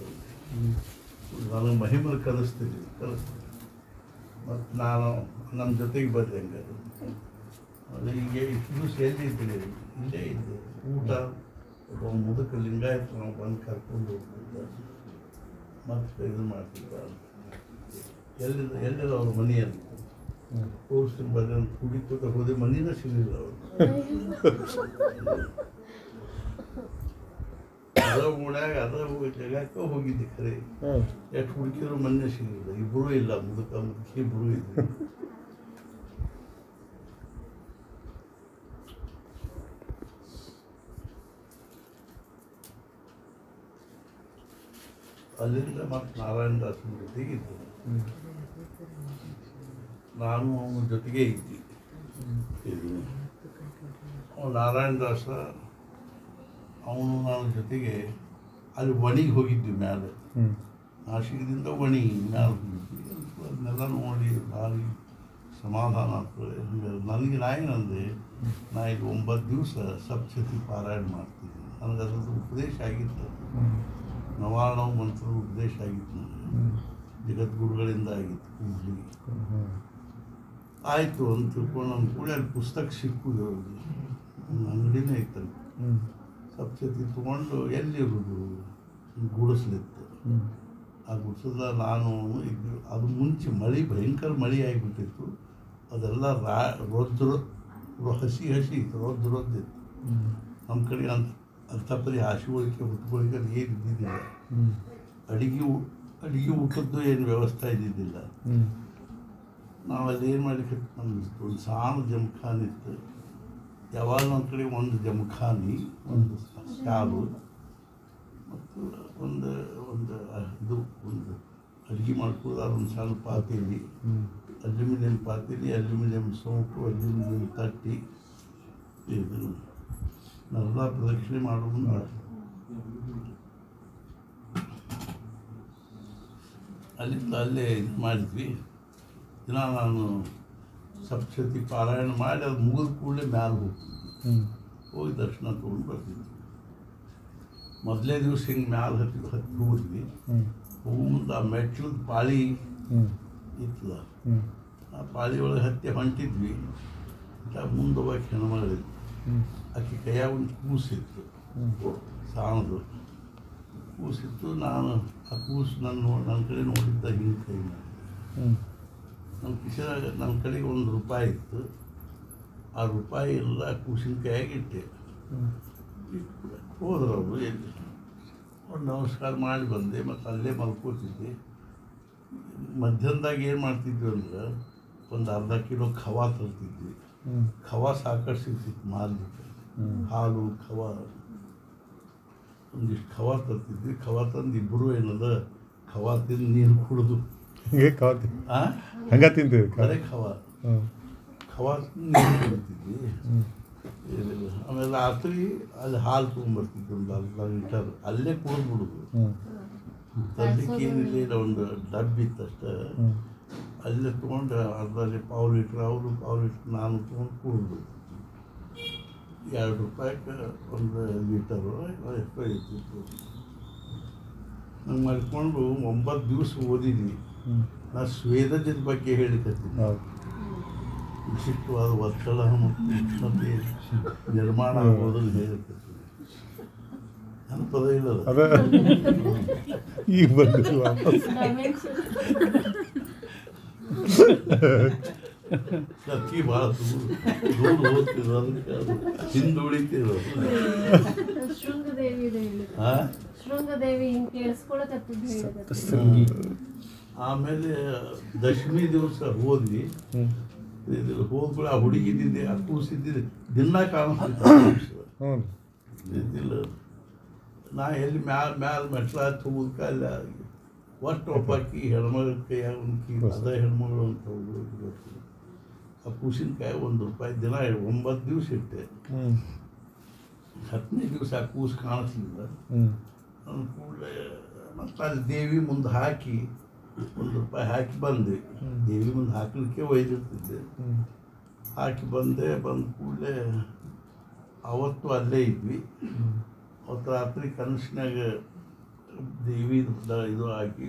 ನನಗೆ ಮಹಿಮನ ಕಲಿಸ್ತೀನಿ. ಮತ್ತು ನಾನು ನಮ್ಮ ಜೊತೆಗೆ ಬಂದೆ. ಹಂಗಾರೆ ಅದು ಈಗ ಇಷ್ಟು ದಿವಸ ಎಲ್ಲಿದ್ದೀರಿ? ಇಲ್ಲೇ ಇದ್ದೆ. ಊಟ ಒಬ್ಬ ಮುದುಕ ಲಿಂಗಾಯತ ನಾವು ಬಂದು ಕರ್ಕೊಂಡು ಹೋಗ್ತಿದ್ದ, ಮತ್ತು ಇದು ಮಾಡ್ತಿದ್ದ. ಎಲ್ಲಿಲ್ಲ ಅವ್ರ ಮನೆಯಲ್ಲಿ ತೋರಿಸ್ತೀನಿ ಬಂದು ಅಂತ ಕುಡಿಕೋತ ಹೋದೆ. ಮನೇನ ಸಿಗಲಿಲ್ಲ ಅವರು. ಅದ ಓಣ್ಯಾಗ ಜಗಕ್ಕೆ ಹೋಗಿದ್ದೆ. ಖರೆ ಎಷ್ಟು ಹುಡುಕಿದ್ರು ಮನೆ ಸಿಗಲಿಲ್ಲ. ಇಬ್ಬರೂ ಇಲ್ಲ, ಮುದುಕಿ ಇಬ್ಬರೂ ಇದ್ರು. ಅಲ್ಲಿಂದ ಮತ್ತು ನಾರಾಯಣದಾಸನ ಜೊತೆಗೆ ಇದ್ದೆ. ನಾನು ಅವನ ಜೊತೆಗೆ ಇದ್ದೆ. ನಾರಾಯಣದಾಸ ಅವನು ನಾನು ಜೊತೆಗೆ ಅಲ್ಲಿ ವಣಿಗೆ ಹೋಗಿದ್ವಿ. ಮ್ಯಾಲೆ ನಾಶಿಕದಿಂದ ವಣಿ ಮ್ಯಾಲೆ ಹೋಗಿದ್ವಿ. ಅದನ್ನೆಲ್ಲ ನೋಡಿ ಭಾರಿ ಸಮಾಧಾನ ಆಗ್ತದೆ. ನನಗೆ ಏನಂದರೆ ನಾ ಇದು 9 ದಿವಸ ಸಪ್ತಶತಿ ಪಾರಾಯಣ ಮಾಡ್ತೀನಿ. ನನಗೆ ಅದ್ರದ್ದು ಉಪದೇಶ ಆಗಿತ್ತು. ನವಾರ್ಣವ ಮಂತ್ರ ಉಪದೇಶ ಆಗಿತ್ತು. ನನಗೆ ಜಗದ್ಗುರುಗಳಿಂದ ಆಗಿತ್ತು. ಕೂಡ್ಲಿಗೆ ಆಯಿತು ಅಂತ ತಿಳ್ಕೊಂಡು ನಮ್ಮ ಕೂಡ ಅಲ್ಲಿ ಪುಸ್ತಕ ಸಿಕ್ಕುದು. ಅಂಗಡಿನೇ ಇತ್ತಲ್ಲ. ಸಪ್ತಶತಿ ತೊಗೊಂಡು ಎಲ್ಲಿರೋದು ಗುಡಿಸ್ಲಿತ್ತು. ಆ ಗುಡಿಸದ ನಾನು ಇದು ಅದು ಮುಂಚೆ ಮಳೆ ಭಯಂಕರ ಮಳೆ ಆಗಿಬಿಟ್ಟಿತ್ತು. ಅದೆಲ್ಲ ಹಸಿ ಇತ್ತು, ರೊದ್ದಿತ್ತು. ನಮ್ಮ ಕಡೆ ಅಂಥ ಪರಿ ಹಾಸಿಗಳಿಗೆ ಹುಟ್ಗಳಿಗೆ ಅದು ಏನು ಇದ್ದಿದ್ದಿಲ್ಲ. ಅಡುಗೆ ಊಟದ್ದು ಏನು ವ್ಯವಸ್ಥೆ ಇದ್ದಿದ್ದಿಲ್ಲ. ನಾವಲ್ಲಿ ಏನು ಮಾಡಲಿಕ್ಕೆ ನಮ್ದು ಒಂದು ಸಣ್ಣ ಜಮಖಾನ್ ಇತ್ತು. ಯಾವಾಗ ನಮ್ಮ ಕಡೆ ಒಂದು ಜಮಖಾನಿ, ಒಂದು ಶಾಲು, ಮತ್ತು ಒಂದು ಒಂದು ಅಡುಗೆ ಮಾಡ್ಕೊಳ್ಳೋದು ಅದೊಂದು ಸಣ್ಣ ಪಾತೇಲಿ, ಅಲ್ಯೂಮಿನಿಯಂ ಪಾತೇಲಿ, ಅಲ್ಯೂಮಿನಿಯಂ ಸೋಪು, ಅಲ್ಯೂಮಿನಿಯಂ ತಟ್ಟಿ, ಇದು ನರ್ಮದಾ ಪ್ರದಕ್ಷಿಣೆ ಮಾಡೋದು. ಅಲ್ಲಿಂದ ಅಲ್ಲೇ ಇದು ಮಾಡಿದ್ವಿ. ದಿನ ನಾನು ಸಪ್ತಶತಿ ಪಾರಾಯಣ ಮಾಡಿ ಅದು ಮುಗಿದ ಕೂಡಲೇ ಮ್ಯಾಲೆ ಹೋಗ್ತಿದ್ವಿ, ಹೋಗಿ ದರ್ಶನ ತೊಗೊಂಡು ಬರ್ತಿದ್ವಿ. ಮೊದಲೇ ದಿವಸ ಹಿಂಗೆ ಮ್ಯಾಲೆ ಹತ್ತಿ ಹೋದ್ವಿ. ಹೋಗೋ ಮುಂದೆ ಆ ಮೆಟ್ಲದ ಪಾಳಿ ಇತ್ತಲ್ಲ, ಆ ಪಾಳಿ ಒಳಗೆ ಹತ್ತಿ ಹೊಂಟಿದ್ವಿ. ಮುಂದೆ ಹೋಗಿ ಹೆಣ್ಮಗಳಿದ್ವಿ, ಆಕೆ ಕೈಯಾಗ ಒಂದು ಕೂಸಿತ್ತು, ಸಾಣದು ಕೂಸಿತ್ತು. ನಾನು ಆ ಕೂಸು ನನ್ನ ಕಡೆ ನೋಡಿದ್ದ ಹಿಂಗೆ ಕೈ ಮಾಡಿದೆ. ನನ್ನ ಕಡೆಗೆ ₹1 ಇತ್ತು. ಆ ರೂಪಾಯಿ ಎಲ್ಲ ಕೂಸಿನ ಕೈಯಾಗಿ ಇಟ್ಟೆ. ಹೋದ್ರು ಅವರು. ಎಲ್ಲಿ ಅವ್ರು ನಮಸ್ಕಾರ ಮಾಡಿ ಬಂದೆ. ಮತ್ತು ಅಲ್ಲೇ ಮಲ್ಕೋತಿದ್ದೆ. ಮಧ್ಯಾಹ್ನದಾಗ ಏನು ಮಾಡ್ತಿದ್ವಿ ಅಂದ್ರೆ ಒಂದು ಅರ್ಧ ಕಿಲೋ ಖವಾ ತರ್ತಿದ್ವಿ. ಖವಾ ಸಾಕಷ್ಟು ಸಿಗ್ತಿತ್ತು ಮಾರ್ಲಿಕ್ಕೆ. ಹಾಲು ಖವಾ ಒಂದಿಷ್ಟು ಖವಾ ತರ್ತಿದ್ವಿ. ಖವಾ ತಂದು ಇಬ್ಬರು ಏನದ ಖವಾ ತಿಂದು ನೀರು ಕುಡಿದು ಹಂಗ ತಿಂತೀವಿ. ಅದೇ ಖವಾ ನೀರು ಕುಡಿತಿದ್ವಿ. ಆಮೇಲೆ ರಾತ್ರಿ ಅಲ್ಲಿ ಹಾಲು ತೊಗೊಂಡ್ಬರ್ತಿದ್ವಿ, ಒಂದು ಅರ್ಧ ಲೀಟರ್. ಅಲ್ಲೇ ಕುಡಿದ್ಬಿಡೋದು. ತರಲಿಕ್ಕೆ ಏನಿಲ್ಲ, ಒಂದು ಡಬ್ಬಿ ಇತ್ತಷ್ಟೇ. ಅಲ್ಲೇ ತೊಗೊಂಡು ಅರ್ಧ ಪಾವು ಲೀಟ್ರ್ ಅವರು, ಪಾವು ಲೀಟ್ರ್ ನಾನು ತೊಗೊಂಡು ಕುಡಿದು. ₹2 ಒಂದು ಲೀಟರು ಎಷ್ಟು ಇರ್ತಿತ್ತು. ನಂಗೆ ಮಾಡ್ಕೊಂಡು 9 ದಿವಸ ಓದಿದ್ವಿ. ನಾನು ಸ್ವೇದಜದ ಬಗ್ಗೆ ಹೇಳಿಕತ್ತೀನಿ. ವಿಶಿಷ್ಟವಾದ ಒತ್ತಡ ಮತ್ತು ಉಷ್ಣತೆ ನಿರ್ಮಾಣ ಆಗೋದನ್ನು ಹೇಳಿಕತ್ತೀನಿ. ನನ್ನ ಪದ ಇಲ್ಲದ ಈಗ ಬಂದಿಲ್ಲ. ಅಕ್ಕಿ ಭಾಳ ದೂರ ಹೋಗ್ತಿದ್ರು, ಅದಕ್ಕೆ ಅದು ಹಿಂದುಳಿತಿದ್ರು. ಆಮೇಲೆ ದಶಮಿ ದಿವಸ ಹೋದ್ವಿ. ಹೋಗ್ಬಿಡ ಆ ಹುಡುಗಿದ್ದಿದ್ದೆ, ಆ ಕೂಸಿದ್ದಿದ್ದೆ ದಿನ ಕಾಣಿಸ್ತಿದ್ದಿಲ್ಲ. ನಾ ಎಲ್ಲಿ ಮ್ಯಾಲ ಮೆಟ್ಲ ಹೋಗೋದಕ್ಕೆ ಅಲ್ಲ ಒಟ್ಟು ಒಬ್ಬಾಕಿ ಹೆಣ್ಮಗಳ ಕೈಯಾಗ ಒಂದು ಅದ ಹೆಣ್ಮಗಳು ಅಂತ ಹೋಗ್ಬಿಟ್ಟು ಆ ಕೂಸಿನ ಕಾಯಿ ₹1 ದಿನ 9 ದಿವಸ ಇಟ್ಟೆ. 10ನೇ ದಿವಸ ಆ ಕೂಸು ಕಾಣಿಸ್ಲಿಲ್ಲ. ನನ್ನ ಕೂಡಲೇ ಮತ್ತು ಅಲ್ಲಿ ದೇವಿ ಮುಂದೆ ಹಾಕಿ ₹1 ಹಾಕಿ ಬಂದೆ. ದೇವಿ ಮುಂದೆ ಹಾಕಲಿಕ್ಕೆ ಒಯ್ದಿರ್ತಿದ್ದೆ. ಹಾಕಿ ಬಂದೆ. ಬಂದ ಕೂಡಲೇ ಅವತ್ತು ಅಲ್ಲೇ ಇದ್ವಿ. ಅವತ್ತು ರಾತ್ರಿ ಕನಸಿನಾಗ ದೇವಿ ಇದು ಹಾಕಿ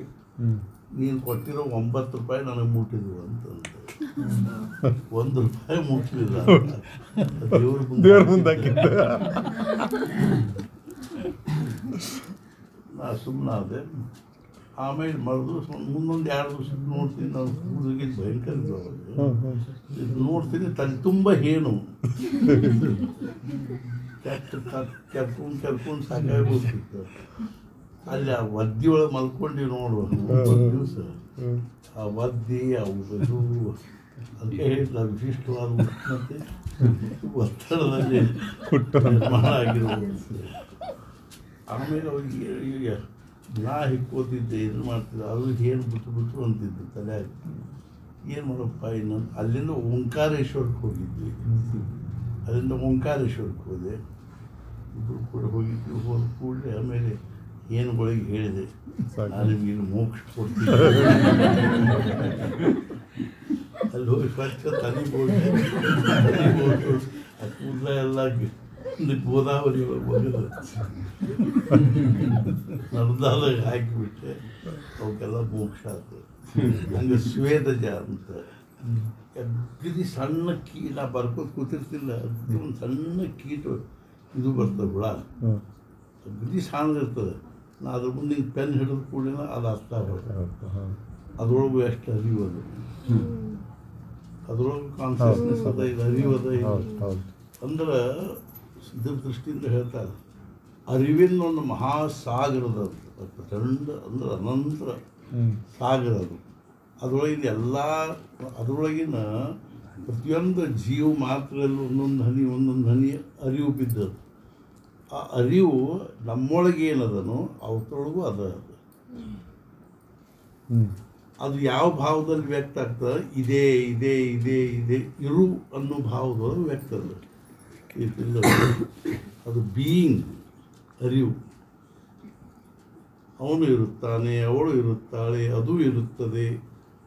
ನೀನು ಕೊಟ್ಟಿರೋ ₹9 ನನಗೆ ಮುಟ್ಟಿದ್ವು ಅಂತಂದೆ. ₹1 ಮುಟ್ಟಲಿಲ್ಲ, ದೇವ್ರ ಮುಂದೆ ನಾ ಸುಮ್ಮನಾದೆ. ಆಮೇಲೆ ಮರದು ಮುಂದೊಂದು 2 ದಿವಸ ನೋಡ್ತೀನಿ. ನಾನು ಕೂದಲಿಗೆ ಭಯಂಕರ ಇದು ನೋಡ್ತೀನಿ, ತಲೆ ತುಂಬ ಏನು ಕೆರ್ಕೊಂಡು ಸಾಕಾಗಿ ಹೋಗ್ತಿತ್ತು. ಅಲ್ಲಿ ಆ ಒದ್ದಿ ಒಳಗೆ ಮಲ್ಕೊಂಡು ನೋಡುವ 9 ದಿವಸ ಆ ಒದ್ದಿ ಅವು ಅದಕ್ಕೆ ಹೇಳಿಲ್ಲ, ವಿಶಿಷ್ಟವಾದ ಉಷ್ಣತೆ ಒತ್ತಡದಲ್ಲಿ ನಿರ್ಮಾಣ ಆಗಿರೋದು. ಆಮೇಲೆ ಅವ್ರಿಗೆ ಈಗ ನಾ ಹಿಕ್ಕೋತಿದ್ದೆ, ಇದು ಮಾಡ್ತಿದ್ದೆ. ಅದು ಏನು ಬಿಟ್ಟು ಅಂತಿದ್ದು ತಲೆ. ಏನು ಮಾಡಪ್ಪ ಇನ್ನೊಂದು. ಅಲ್ಲಿಂದ ಓಂಕಾರೇಶ್ವರಕ್ಕೆ ಹೋಗಿದ್ವಿ. ಅಲ್ಲಿಂದ ಓಂಕಾರೇಶ್ವರಕ್ಕೆ ಹೋದೆ. ಇಬ್ಬರು ಕೂಡ ಹೋಗಿದ್ವಿ. ಹೋದ ಕೂಡಲೇ ಆಮೇಲೆ ಏನುಗಳಿಗೆ ಹೇಳಿದೆ, ನಾನು ನಿಮಗೆ ಮೋಕ್ಷ ಕೊಡ್ತೀನಿ. ಅಲ್ಲಿ ಹೋಗಿ ಸ್ವಚ್ಛ ತಲೆ ಬೋಡ್ತು. ಆ ಕೂದಲ ಎಲ್ಲ ಗೋದಾವರಿ ಒಳಗೆ ನರ್ಮದಾದಾಗ ಹಾಕಿಬಿಟ್ಟೆ. ಅವಕ್ಕೆಲ್ಲ ಮೋಕ್ಷ ಆಯ್ತು. ಹಂಗೆ ಸ್ವೇದಜ ಅಂತ ಅಗ್ದಿ ಸಣ್ಣ ನಾ ಬರ್ಕೋದು ಕೂತಿರ್ತಿಲ್ಲ. ಅಗ್ದಿ ಒಂದು ಸಣ್ಣ ಕೀಟ ಇದು ಬರ್ತದೆ, ಹುಳ ಅಗ್ದಿ ಸಣ್ಣದಿರ್ತದೆ. ನಾ ಅದ್ರ ಮುಂದೆ ಹಿಂಗೆ ಪೆನ್ ಹಿಡಿದು ಕೂಡ ಅದು ಅರ್ಥ ಬರ್ತದೆ. ಅದ್ರೊಳಗೂ ಎಷ್ಟು ಅರಿಯೋದು, ಅದ್ರೊಳಗೆ ಕಾನ್ಸಿಯಸ್ನೆಸ್ ಅದ, ಇದು ಅರಿಯೋದ. ಅಂದ್ರೆ ಇದ್ರ ದೃಷ್ಟಿಯಿಂದ ಹೇಳ್ತಾರೆ, ಅರಿವಿನ ಒಂದು ಮಹಾಸಾಗರದ ಪ್ರಚಂಡ ಅಂದ್ರೆ ಅನಂತ ಸಾಗರ ಅದು. ಅದರೊಳಗಿನ ಎಲ್ಲ ಅದರೊಳಗಿನ ಪ್ರತಿಯೊಂದು ಜೀವ ಮಾತ್ರದಲ್ಲಿ ಒಂದೊಂದು ಹನಿ ಅರಿವು ಬಿದ್ದದ್ದು. ಆ ಅರಿವು ನಮ್ಮೊಳಗೆ ಏನದನೋ ಅವತ್ತೊಳಗೂ ಅದ ಅದು ಯಾವ ಭಾವದಲ್ಲಿ ವ್ಯಕ್ತ ಆಗ್ತದೆ ಇದೇ ಇದೇ ಇದೇ ಇದೇ ಇರು ಅನ್ನೋ ಭಾವದೊಳಗೆ ವ್ಯಕ್ತ ಅದ ಅದು ಬೀಯಿಂಗ್ ಅರಿವು. ಅವನು ಇರುತ್ತಾನೆ, ಅವಳು ಇರುತ್ತಾಳೆ, ಅದು ಇರುತ್ತದೆ.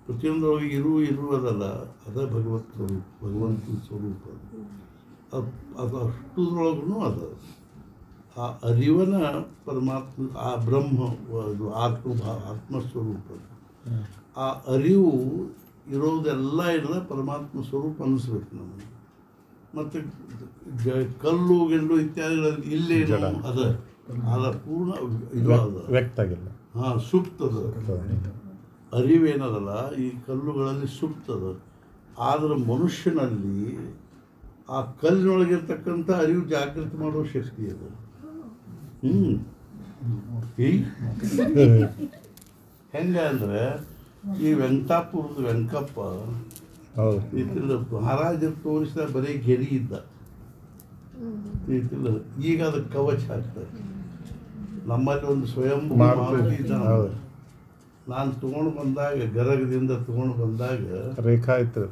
ಪ್ರತಿಯೊಂದರೊಳಗೆ ಇರುವುದಲ್ಲ, ಅದ ಭಗವಂತನ ಸ್ವರೂಪ. ಅದು ಅಷ್ಟುದ್ರೊಳಗೂ ಅದ ಆ ಅರಿವನ ಪರಮಾತ್ಮ, ಆ ಬ್ರಹ್ಮ, ಅದು ಆತ್ಮಸ್ವರೂಪ. ಆ ಅರಿವು ಇರೋದೆಲ್ಲ ಏನದ ಪರಮಾತ್ಮ ಸ್ವರೂಪ ಅನ್ನಿಸ್ಬೇಕು ನಮಗೆ. ಮತ್ತು ಕಲ್ಲು ಗೆಲ್ಲು ಇತ್ಯಾದಿಗಳಲ್ಲಿ ಇಲ್ಲೇನು ಅದ ಪೂರ್ಣ ಇದು ಅದ, ವ್ಯಕ್ತ ಆಗಿಲ್ಲ. ಹಾಂ, ಸುಪ್ತದ ಅರಿವೇನದಲ್ಲ ಈ ಕಲ್ಲುಗಳಲ್ಲಿ ಸುಪ್ತದ. ಆದರೆ ಮನುಷ್ಯನಲ್ಲಿ ಆ ಕಲ್ಲಿನೊಳಗಿರ್ತಕ್ಕಂಥ ಅರಿವು ಜಾಗೃತಿ ಮಾಡೋ ಶಕ್ತಿ ಅದು. ಹೆಂಗೆ ಅಂದರೆ ಈ ವೆಂಕಟಾಪುರದ ವೆಂಕಪ್ಪ ಮಹಾರಾಜರು ತೋರಿಸಿದ ಬರೀ ಗೆರಿ ಇದ್ದ, ಈಗ ಅದಕ್ಕೆ ಕವಚ ಹಾಕ್ತಾರೆ. ನಮ್ಮಲ್ಲಿ ಒಂದು ಸ್ವಯಂಭೂ ಮಾರುತಿ ಇದ್ದ. ನಾನು ತೊಗೊಂಡು ಬಂದಾಗ, ಗರಗದಿಂದ ತೊಗೊಂಡು ಬಂದಾಗ ರೇಖಾ ಇತ್ತು,